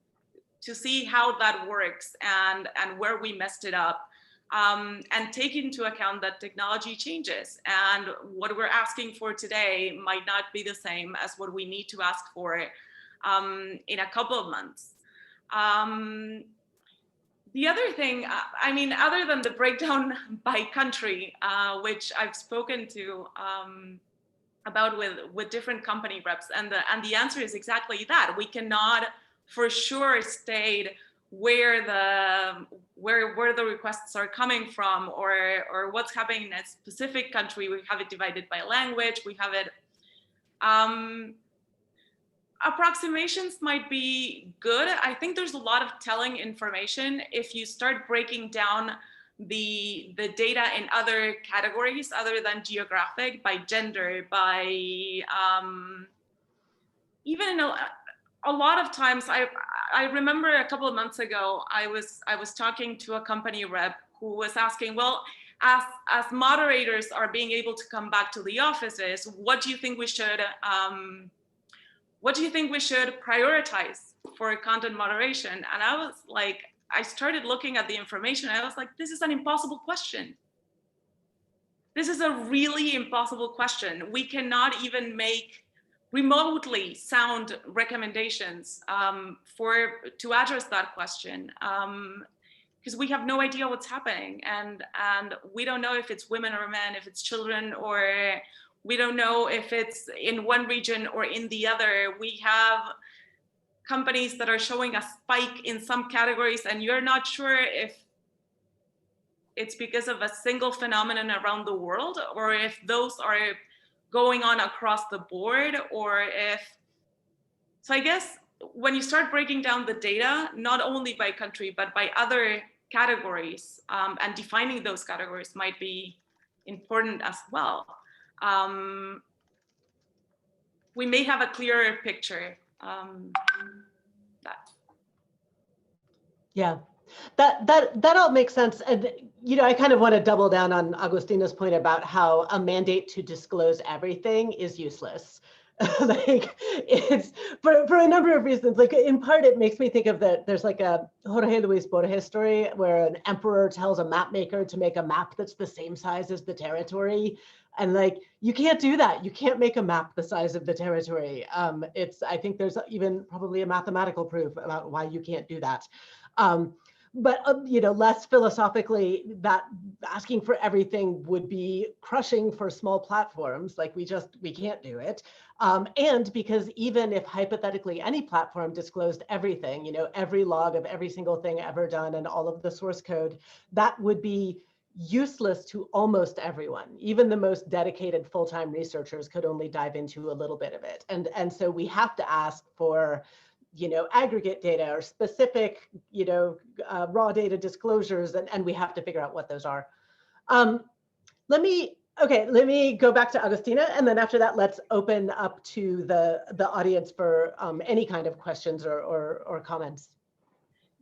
see how that works and where we messed it up, and take into account that technology changes and what we're asking for today might not be the same as what we need to ask for in a couple of months. The other thing, I mean, other than the breakdown by country, which I've spoken to about with different company reps, and the answer is exactly that. We cannot for sure state where the requests are coming from or what's happening in a specific country. We have it divided by language. We have it. Approximations might be good. I think there's a lot of telling information if you start breaking down the data in other categories other than geographic, by gender, by even in a lot of times. I remember a couple of months ago I was talking to a company rep who was asking, well, as moderators are being able to come back to the offices, what do you think we should prioritize for content moderation? And I was like, I started looking at the information. I was like, this is an impossible question. This is a really impossible question. We cannot even make remotely sound recommendations to address that question, because we have no idea what's happening, and we don't know if it's women or men, if it's children, or we don't know if it's in one region or in the other. We have companies that are showing a spike in some categories, and you're not sure if it's because of a single phenomenon around the world, or if those are going on across the board, or if. So I guess when you start breaking down the data, not only by country, but by other categories, and defining those categories might be important as well. We may have a clearer picture. Yeah, that all makes sense. And I kind of want to double down on Agustina's point about how a mandate to disclose everything is useless. Like, it's for a number of reasons. Like, in part, it makes me think of there's like a Jorge Luis Borges story where an emperor tells a map maker to make a map that's the same size as the territory. And like, you can't do that. You can't make a map the size of the territory. I think there's even probably a mathematical proof about why you can't do that. But less philosophically, that asking for everything would be crushing for small platforms. Like, we can't do it. And because even if hypothetically any platform disclosed everything, every log of every single thing ever done and all of the source code, that would be useless to almost everyone. Even the most dedicated full-time researchers could only dive into a little bit of it. And so we have to ask for aggregate data or specific, raw data disclosures, and we have to figure out what those are. Let me go back to Agustina, and then after that, let's open up to the audience for any kind of questions or comments.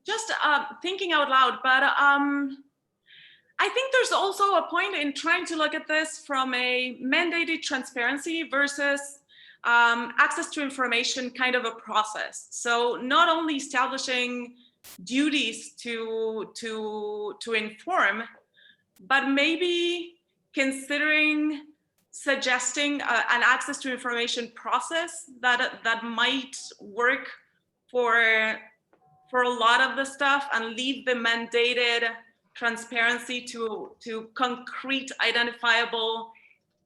Just thinking out loud, but I think there's also a point in trying to look at this from a mandated transparency versus access to information kind of a process. So not only establishing duties to inform, but maybe considering suggesting an access to information process that might work for a lot of the stuff and leave the mandated transparency to concrete identifiable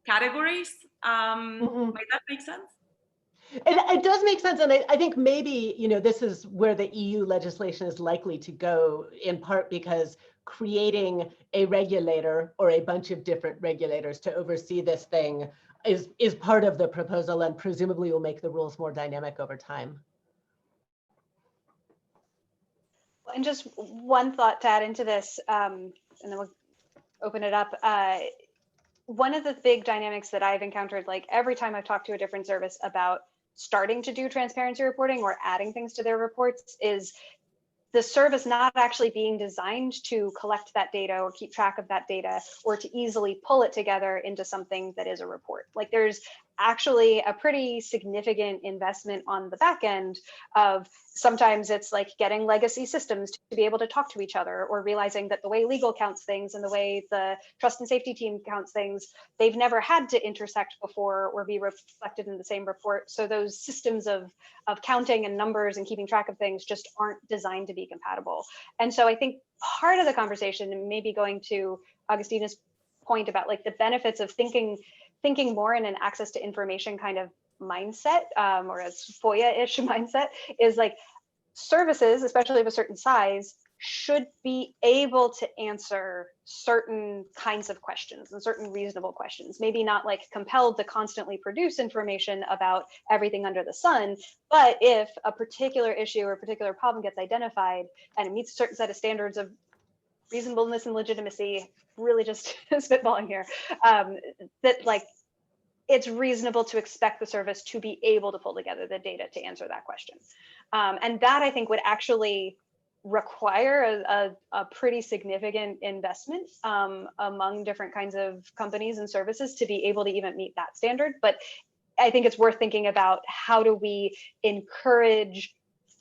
categories. Might that make sense? It does make sense, and I think maybe, you know, this is where the EU legislation is likely to go, in part because creating a regulator or a bunch of different regulators to oversee this thing is part of the proposal, and presumably will make the rules more dynamic over time. And just one thought to add into this, and then we'll open it up. One of the big dynamics that I've encountered, like every time I've talked to a different service about starting to do transparency reporting or adding things to their reports, is the service not actually being designed to collect that data or keep track of that data or to easily pull it together into something that is a report. Like there's actually a pretty significant investment on the back end of, sometimes it's like getting legacy systems to be able to talk to each other, or realizing that the way legal counts things and the way the trust and safety team counts things, they've never had to intersect before or be reflected in the same report. So those systems of counting and numbers and keeping track of things just aren't designed to be compatible. And so I think part of the conversation, and maybe going to Agustina's point about like the benefits of thinking more in an access to information kind of mindset, or a FOIA-ish mindset, is like services, especially of a certain size, should be able to answer certain kinds of questions and certain reasonable questions. Maybe not like compelled to constantly produce information about everything under the sun, but if a particular issue or a particular problem gets identified and it meets a certain set of standards of reasonableness and legitimacy, really just spitballing here, that like it's reasonable to expect the service to be able to pull together the data to answer that question. And that I think would actually require a pretty significant investment among different kinds of companies and services to be able to even meet that standard. But I think it's worth thinking about, how do we encourage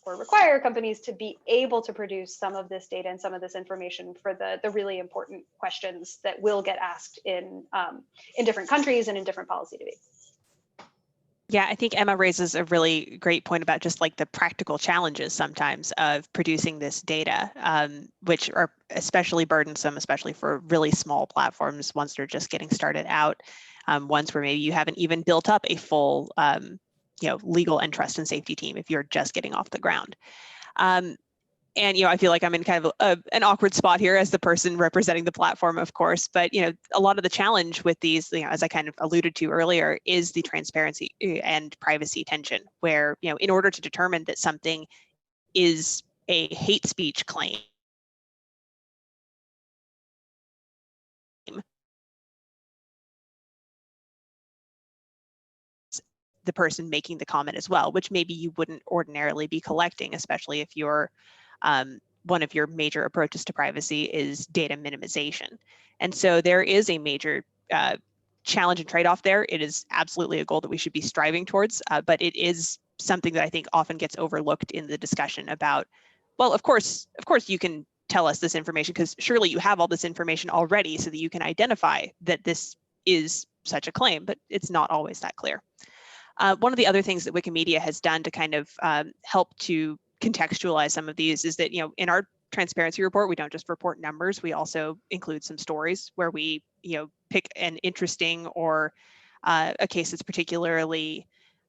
or require companies to be able to produce some of this data and some of this information for the really important questions that will get asked in different countries and in different policy debates. Yeah, I think Emma raises a really great point about just like the practical challenges sometimes of producing this data, which are especially burdensome, especially for really small platforms once they're just getting started out, ones where maybe you haven't even built up a full legal and trust and safety team if you're just getting off the ground. And, I feel like I'm in kind of an awkward spot here as the person representing the platform, of course, but, a lot of the challenge with these, as I kind of alluded to earlier, is the transparency and privacy tension, where, in order to determine that something is a hate speech claim, the person making the comment as well, which maybe you wouldn't ordinarily be collecting, especially if you're one of your major approaches to privacy is data minimization. And so there is a major challenge and trade-off there. It is absolutely a goal that we should be striving towards, but it is something that I think often gets overlooked in the discussion about, well, of course you can tell us this information because surely you have all this information already so that you can identify that this is such a claim, but it's not always that clear. One of the other things that Wikimedia has done to kind of help to contextualize some of these is that, in our transparency report, we don't just report numbers, we also include some stories where we, pick an interesting or a case that's particularly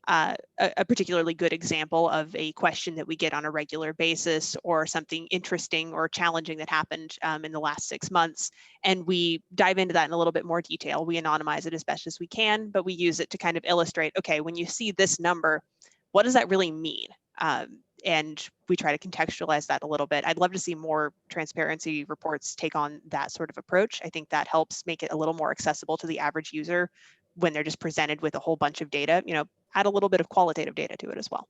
a particularly good example of a question that we get on a regular basis, or something interesting or challenging that happened in the last 6 months. And we dive into that in a little bit more detail. We anonymize it as best as we can, but we use it to kind of illustrate, okay, when you see this number, what does that really mean? And we try to contextualize that a little bit. I'd love to see more transparency reports take on that sort of approach. I think that helps make it a little more accessible to the average user when they're just presented with a whole bunch of data, add a little bit of qualitative data to it as well.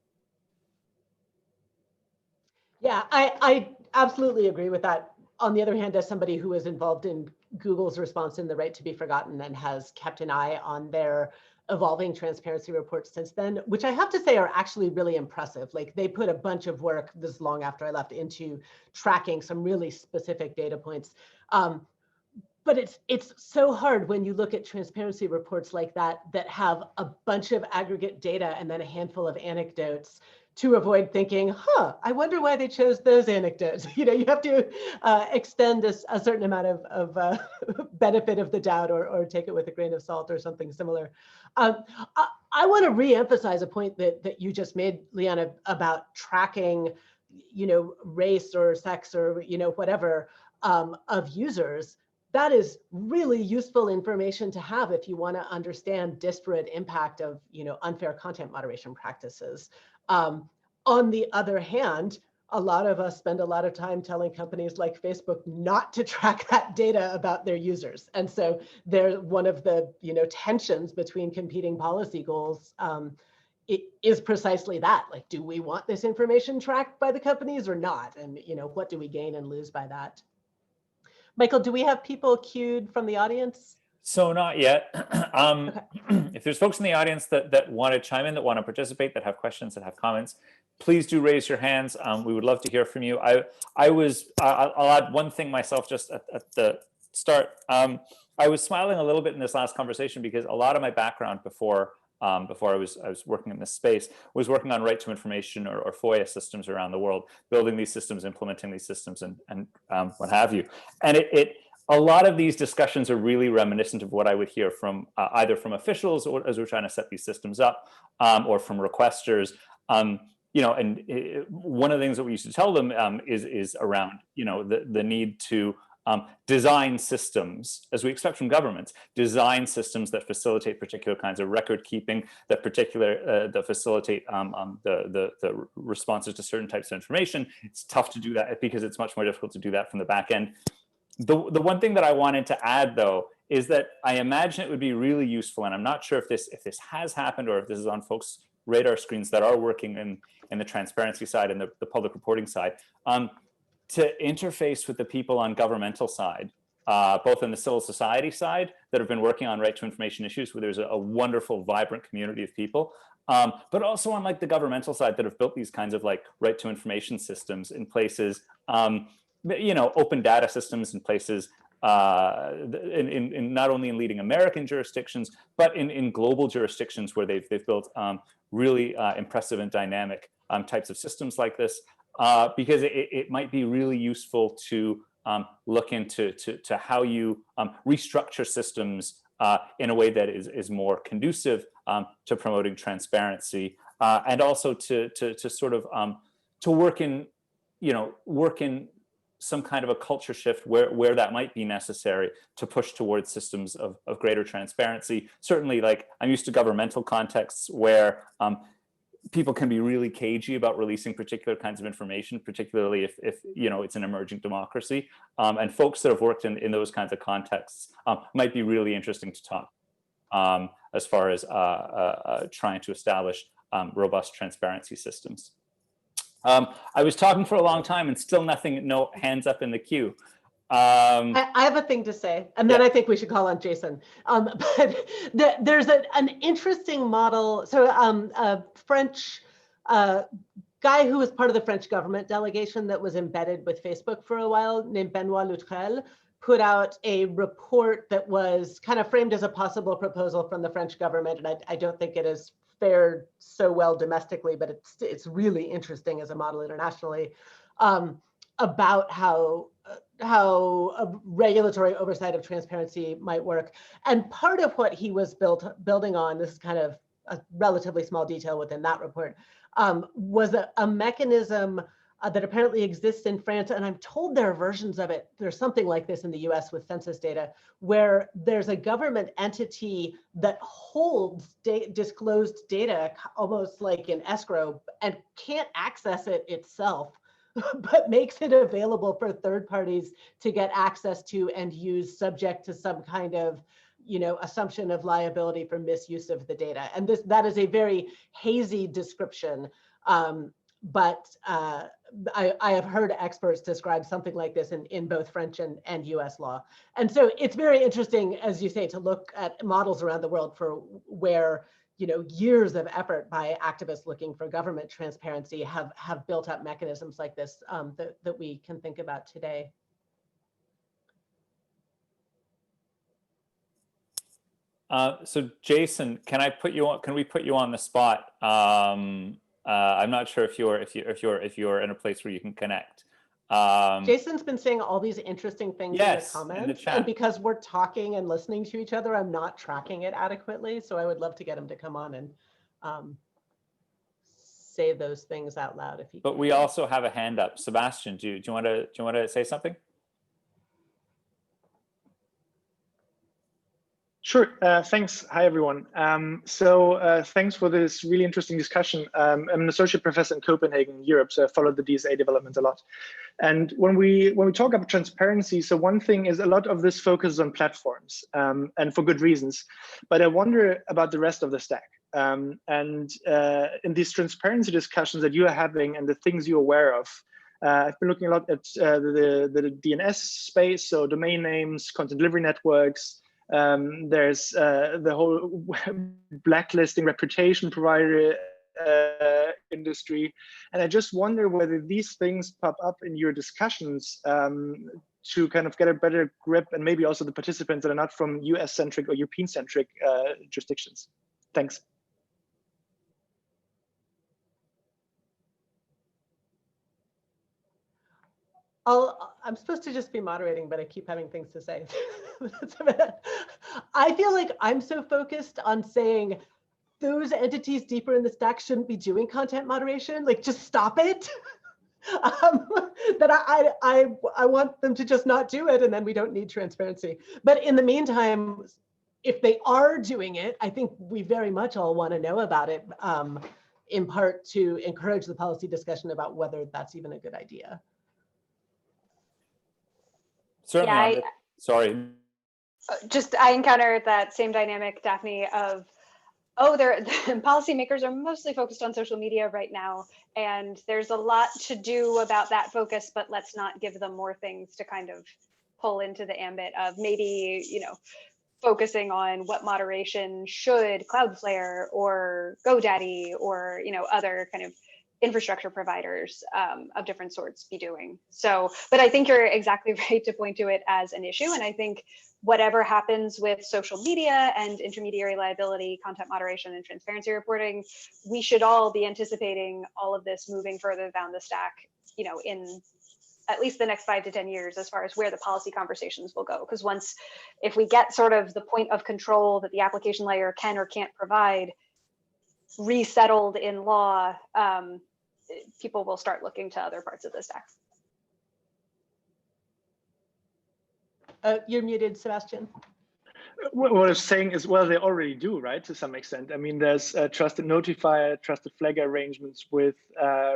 Yeah, I absolutely agree with that. On the other hand, as somebody who is involved in Google's response in the right to be forgotten and has kept an eye on their evolving transparency reports since then, which I have to say are actually really impressive. Like, they put a bunch of work, this is long after I left, into tracking some really specific data points. but it's so hard when you look at transparency reports like that have a bunch of aggregate data and then a handful of anecdotes to avoid thinking, I wonder why they chose those anecdotes. You have to extend a certain amount of benefit of the doubt or take it with a grain of salt or something similar. I want to re-emphasize a point that you just made, Liana, about tracking, race or sex or, whatever of users. That is really useful information to have if you want to understand disparate impact of, unfair content moderation practices. On the other hand, a lot of us spend a lot of time telling companies like Facebook not to track that data about their users. And so they're one of the, tensions between competing policy goals. It is precisely that, like, do we want this information tracked by the companies or not? And, what do we gain and lose by that? Michael, do we have people queued from the audience? So not yet. Okay. If there's folks in the audience that want to chime in, that want to participate, that have questions, that have comments, please do raise your hands. We would love to hear from you. I'll add one thing myself just at the start. I was smiling a little bit in this last conversation because a lot of my background before I was working in this space was working on right to information or FOIA systems around the world, building these systems, implementing these systems, and what have you. And a lot of these discussions are really reminiscent of what I would hear from either from officials or as we're trying to set these systems up, or from requesters. And one of the things that we used to tell them is around the need to design systems, as we expect from governments, design systems that facilitate particular kinds of record keeping, that facilitate the responses to certain types of information. It's tough to do that because it's much more difficult to do that from the back end. The one thing that I wanted to add, though, is that I imagine it would be really useful, and I'm not sure if this has happened or if this is on folks' radar screens that are working in the transparency side and the public reporting side, to interface with the people on governmental side, both in the civil society side that have been working on right to information issues, where there's a wonderful, vibrant community of people, but also on the governmental side that have built these kinds of right to information systems in places, open data systems in places, in not only in leading American jurisdictions, but in global jurisdictions where they've built really impressive and dynamic types of systems like this. Because it might be really useful to look into how you restructure systems in a way that is more conducive to promoting transparency, and also to sort of to work in some kind of a culture shift where that might be necessary to push towards systems of greater transparency. Certainly, I'm used to governmental contexts where people can be really cagey about releasing particular kinds of information, particularly if it's an emerging democracy. And folks that have worked in those kinds of contexts might be really interesting to talk as far as trying to establish robust transparency systems. I was talking for a long time and still no hands up in the queue. I have a thing to say, and then I think we should call on Jason. But there's an interesting model. So a French guy who was part of the French government delegation that was embedded with Facebook for a while, named Benoît Loutrel, put out a report that was kind of framed as a possible proposal from the French government, and I don't think it has fared so well domestically, but it's really interesting as a model internationally, about how a regulatory oversight of transparency might work. And part of what he was building on, this is kind of a relatively small detail within that report, was a mechanism that apparently exists in France, and I'm told there are versions of it. There's something like this in the US with census data, where there's a government entity that holds disclosed data almost like in escrow and can't access it itself, but makes it available for third parties to get access to and use, subject to some kind of assumption of liability for misuse of the data. And that is a very hazy description. But I have heard experts describe something like this in both French and US law. And so it's very interesting, as you say, to look at models around the world for where years of effort by activists looking for government transparency have built up mechanisms like this that we can think about today. So Jason, can we put you on the spot? I'm not sure if you're in a place where you can connect. Jason's been saying all these interesting things in the comments, and because we're talking and listening to each other, I'm not tracking it adequately. So I would love to get him to come on and say those things out loud if he can. But we also have a hand up. Sebastian, do you want to say something? Sure. Thanks. Hi, everyone. Thanks for this really interesting discussion. I'm an associate professor in Copenhagen, Europe, so I follow the DSA developments a lot. And when we talk about transparency, so one thing is a lot of this focuses on platforms, and for good reasons. But I wonder about the rest of the stack. In these transparency discussions that you are having and the things you're aware of, I've been looking a lot at the DNS space, so domain names, content delivery networks. There's the whole blacklisting reputation provider industry. And I just wonder whether these things pop up in your discussions to kind of get a better grip, and maybe also the participants that are not from US-centric or European-centric jurisdictions. Thanks. I'm supposed to just be moderating, but I keep having things to say. I feel like I'm so focused on saying those entities deeper in the stack shouldn't be doing content moderation. Like, just stop it. That I want them to just not do it, and then we don't need transparency. But in the meantime, if they are doing it, I think we very much all want to know about it, in part to encourage the policy discussion about whether that's even a good idea. Certainly. Yeah, sorry. I encountered that same dynamic, Daphne, of, the policymakers are mostly focused on social media right now, and there's a lot to do about that focus, but let's not give them more things to kind of pull into the ambit of maybe, focusing on what moderation should Cloudflare or GoDaddy or, other kind of infrastructure providers of different sorts be doing. So, but I think you're exactly right to point to it as an issue. And I think whatever happens with social media and intermediary liability, content moderation, and transparency reporting, we should all be anticipating all of this moving further down the stack, in at least the next 5 to 10 years, as far as where the policy conversations will go. Because if we get sort of the point of control that the application layer can or can't provide resettled in law, people will start looking to other parts of the stack. You're muted, Sebastian. What I was saying is, well, they already do, right, to some extent. I mean, there's trusted notifier, trusted flag arrangements with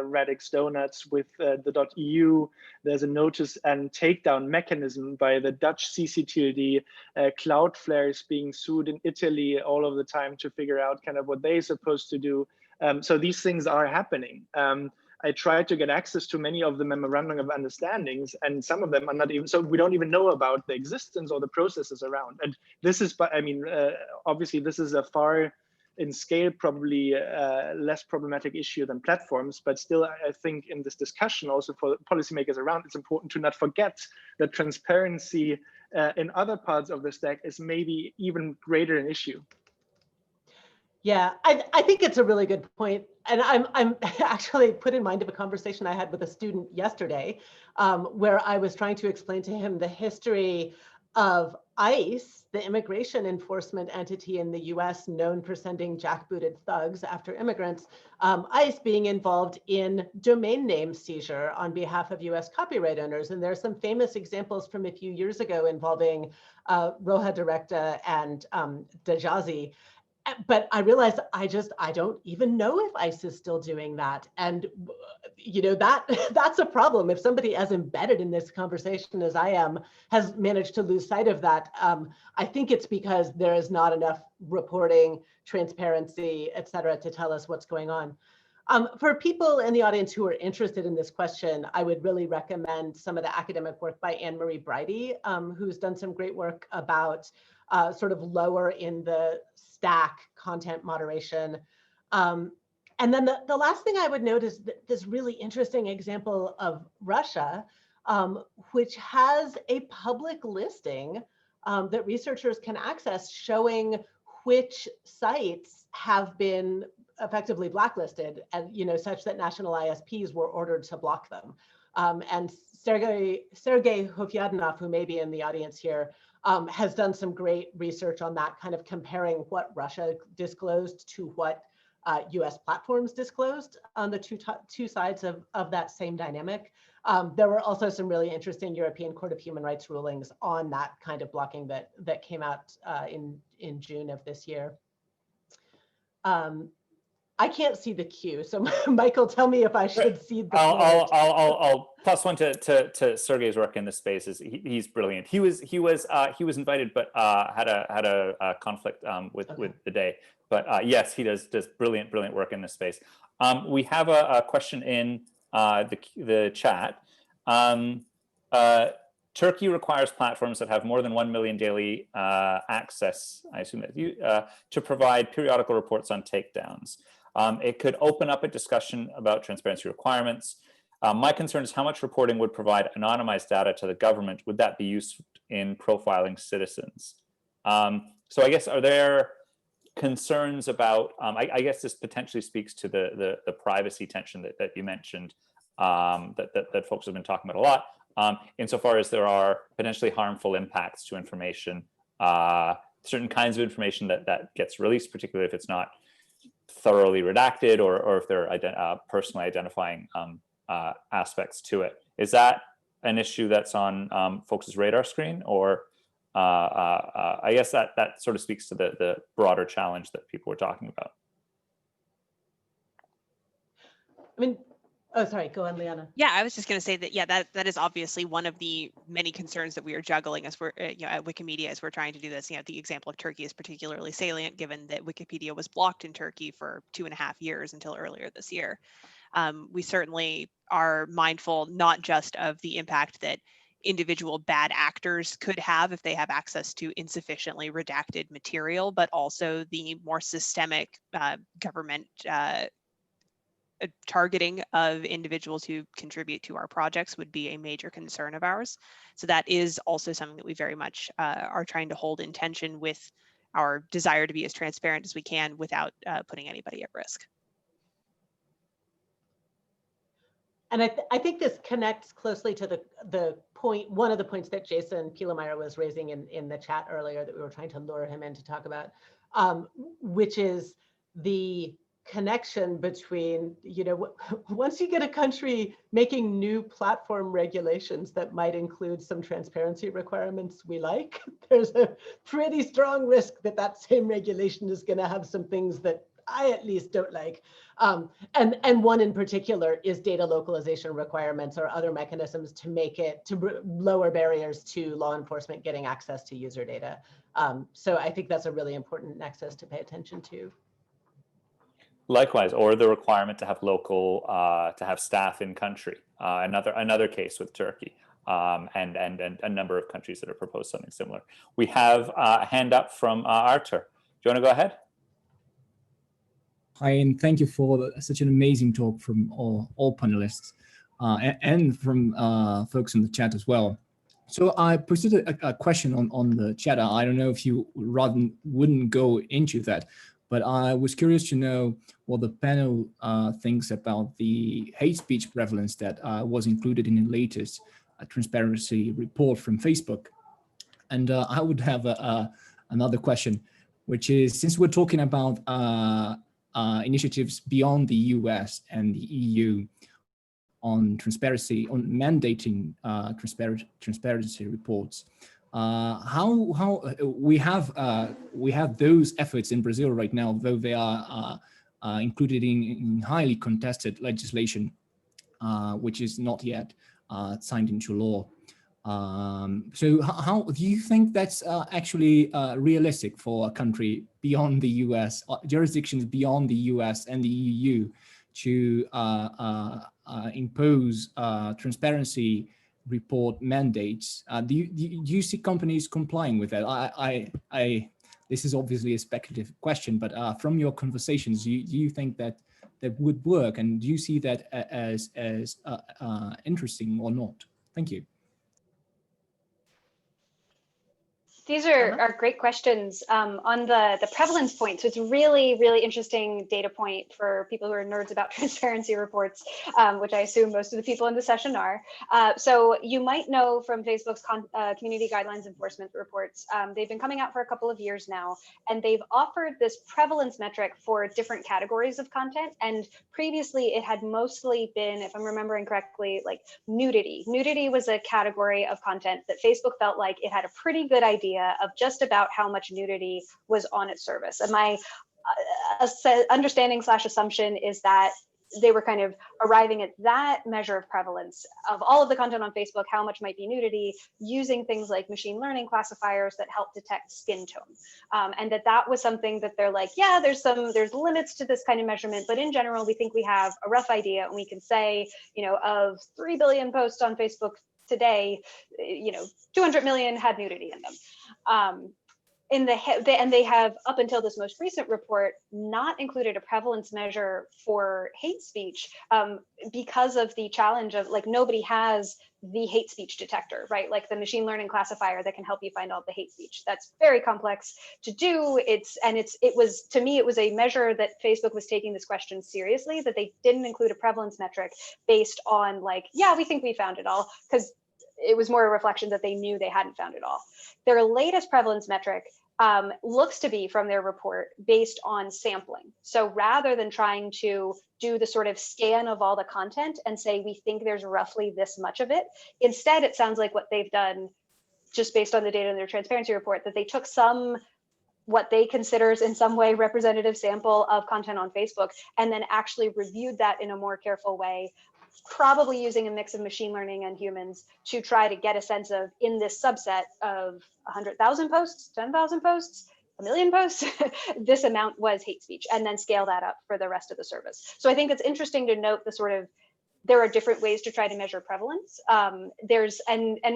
Radix Donuts, with the .eu. There's a notice and takedown mechanism by the Dutch CCTLD. Cloudflare is being sued in Italy all of the time to figure out kind of what they're supposed to do. So these things are happening. I tried to get access to many of the memorandum of understandings, and some of them are not even, so we don't even know about the existence or the processes around. And this is, I mean, obviously this is a far in scale, probably less problematic issue than platforms, but still I think in this discussion also for policymakers around, it's important to not forget that transparency in other parts of the stack is maybe even greater an issue. Yeah, I think it's a really good point. And I'm actually put in mind of a conversation I had with a student yesterday, where I was trying to explain to him the history of ICE, the immigration enforcement entity in the US known for sending jackbooted thugs after immigrants, ICE being involved in domain name seizure on behalf of US copyright owners. And there are some famous examples from a few years ago involving Roja Directa and Dajazi. But I realized I don't even know if ICE is still doing that. And that's a problem. If somebody as embedded in this conversation as I am has managed to lose sight of that, I think it's because there is not enough reporting, transparency, et cetera, to tell us what's going on. For people in the audience who are interested in this question, I would really recommend some of the academic work by Anne-Marie Bridey, who's done some great work about sort of lower in the stack content moderation. And then the last thing I would note is this really interesting example of Russia, which has a public listing that researchers can access showing which sites have been effectively blacklisted, and such that national ISPs were ordered to block them. And Sergei Hufyadinov, who may be in the audience here, has done some great research on that, kind of comparing what Russia disclosed to what US platforms disclosed on the two sides of that same dynamic. There were also some really interesting European Court of Human Rights rulings on that kind of blocking that came out in June of this year. I can't see the queue, so Michael, tell me if I should see the. I'll plus one to Sergei's work in this space. He's brilliant. He was invited, but had a conflict with the day. But yes, he does brilliant work in this space. We have a question in the chat. Turkey requires platforms that have more than 1 million daily access, I assume that to provide periodical reports on takedowns. It could open up a discussion about transparency requirements. My concern is how much reporting would provide anonymized data to the government. Would that be used in profiling citizens? So I guess, are there concerns about, I guess this potentially speaks to the privacy tension that you mentioned, that folks have been talking about a lot, insofar as there are potentially harmful impacts to information, certain kinds of information that gets released, particularly if it's not thoroughly redacted or if there are personally identifying aspects to it. Is that an issue that's on folks' radar screen, or I guess that sort of speaks to the broader challenge that people were talking about? I mean, oh, sorry, go on, Liana. Yeah, I was just going to say that, yeah, that is obviously one of the many concerns that we are juggling as we're, at Wikimedia, as we're trying to do this. The example of Turkey is particularly salient, given that Wikipedia was blocked in Turkey for 2.5 years until earlier this year. We certainly are mindful not just of the impact that individual bad actors could have if they have access to insufficiently redacted material, but also the more systemic government targeting of individuals who contribute to our projects would be a major concern of ours. So that is also something that we very much are trying to hold in tension with our desire to be as transparent as we can without putting anybody at risk. And I think this connects closely to the point, one of the points that Jason Pielemeyer was raising in the chat earlier that we were trying to lure him in to talk about, which is the connection between, once you get a country making new platform regulations that might include some transparency requirements we like, there's a pretty strong risk that that same regulation is going to have some things that I at least don't like. And one in particular is data localization requirements or other mechanisms to make it, to lower barriers to law enforcement getting access to user data. So I think that's a really important nexus to pay attention to. Likewise, or the requirement to have local, to have staff in country. Another case with Turkey, and a number of countries that have proposed something similar. We have a hand up from Arthur. Do you want to go ahead? Hi, and thank you for such an amazing talk from all panelists and from folks in the chat as well. So I posted a question on the chat. I don't know if you wouldn't go into that, but I was curious to know what the panel thinks about the hate speech prevalence that was included in the latest transparency report from Facebook. And I would have another question, which is, since we're talking about initiatives beyond the US and the EU on transparency, on mandating transparency reports, how we have those efforts in Brazil right now, though they are included in highly contested legislation, which is not yet signed into law. So how do you think that's actually realistic for a country beyond the US, jurisdictions beyond the US and the EU, to impose transparency report mandates? Do you see companies complying with that? This is obviously a speculative question, but from your conversations, do you think that would work, and do you see that as interesting or not? Thank you. These are great questions on the prevalence point. So it's really, really interesting data point for people who are nerds about transparency reports, which I assume most of the people in the session are. So you might know from Facebook's community guidelines enforcement reports, they've been coming out for a couple of years now, and they've offered this prevalence metric for different categories of content. And previously it had mostly been, if I'm remembering correctly, like nudity. Nudity was a category of content that Facebook felt like it had a pretty good idea of just about how much nudity was on its service. And my understanding / assumption is that they were kind of arriving at that measure of prevalence of all of the content on Facebook, how much might be nudity, using things like machine learning classifiers that help detect skin tone. And that was something that they're like, yeah, there's limits to this kind of measurement, but in general, we think we have a rough idea, and we can say, of 3 billion posts on Facebook today, 200 million had nudity in them. And they have, up until this most recent report, not included a prevalence measure for hate speech because of the challenge of, like, nobody has the hate speech detector, right? Like the machine learning classifier that can help you find all the hate speech. That's very complex to do. To me, it was a measure that Facebook was taking this question seriously, that they didn't include a prevalence metric based on, like, yeah, we think we found it all, because it was more a reflection that they knew they hadn't found it all. Their latest prevalence metric looks to be, from their report, based on sampling. So rather than trying to do the sort of scan of all the content and say, we think there's roughly this much of it, instead, it sounds like what they've done, just based on the data in their transparency report, that they took what they consider is in some way representative sample of content on Facebook, and then actually reviewed that in a more careful way, probably using a mix of machine learning and humans, to try to get a sense of, in this subset of 100,000 posts, 10,000 posts, 1 million posts, this amount was hate speech, and then scale that up for the rest of the service. So I think it's interesting to note the sort of, there are different ways to try to measure prevalence. And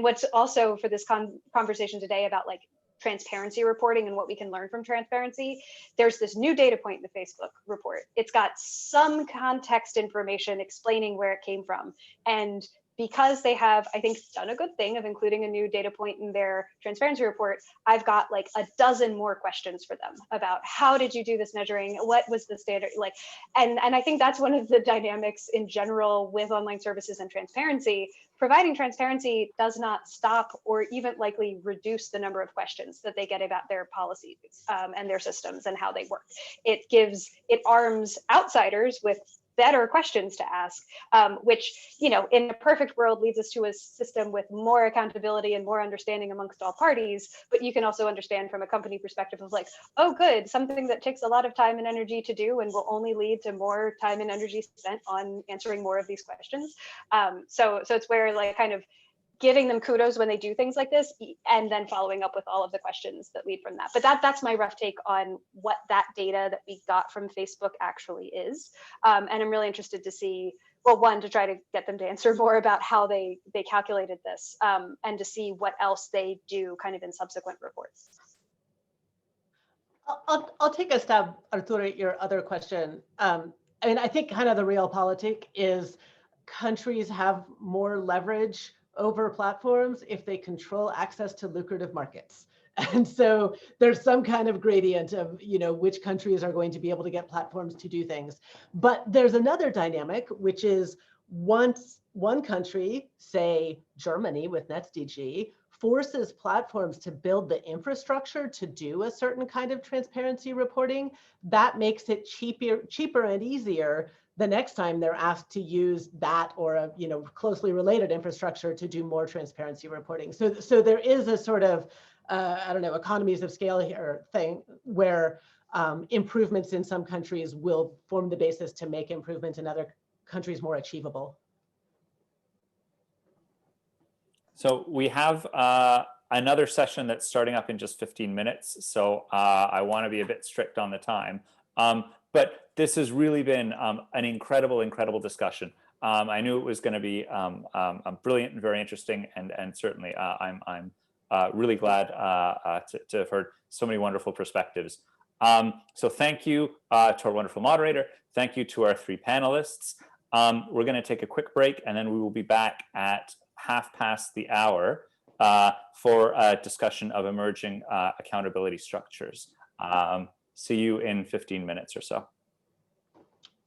what's also, for this conversation today about, like, transparency reporting and what we can learn from transparency, there's this new data point in the Facebook report. It's got some context information explaining where it came from. And because they have, I think, done a good thing of including a new data point in their transparency report, I've got like a dozen more questions for them about, how did you do this measuring? What was the standard? Like, and I think that's one of the dynamics in general with online services and transparency. Providing transparency does not stop or even likely reduce the number of questions that they get about their policies and their systems and how they work. It arms outsiders with better questions to ask, which, in a perfect world leads us to a system with more accountability and more understanding amongst all parties. But you can also understand from a company perspective of, like, oh, good, something that takes a lot of time and energy to do and will only lead to more time and energy spent on answering more of these questions. So it's where, like, kind of giving them kudos when they do things like this, and then following up with all of the questions that lead from that. But that's my rough take on what that data that we got from Facebook actually is. And I'm really interested to see, well, one, to try to get them to answer more about how they calculated this, and to see what else they do kind of in subsequent reports. I'll take a stab, Arturo, at your other question. I think kind of the realpolitik is countries have more leverage over platforms if they control access to lucrative markets. And so there's some kind of gradient of, which countries are going to be able to get platforms to do things. But there's another dynamic, which is once one country, say Germany with NetzDG, forces platforms to build the infrastructure to do a certain kind of transparency reporting, that makes it cheaper and easier the next time they're asked to use that or a closely related infrastructure to do more transparency reporting. So there is a sort of economies of scale here thing where improvements in some countries will form the basis to make improvements in other countries more achievable. So we have another session that's starting up in just 15 minutes. So I want to be a bit strict on the time. But this has really been an incredible discussion. I knew it was going to be brilliant and very interesting, and certainly I'm really glad to have heard so many wonderful perspectives. So thank you to our wonderful moderator. Thank you to our three panelists. We're going to take a quick break, and then we will be back at 1/2 past the hour for a discussion of emerging accountability structures. See you in 15 minutes or so.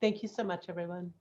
Thank you so much, everyone.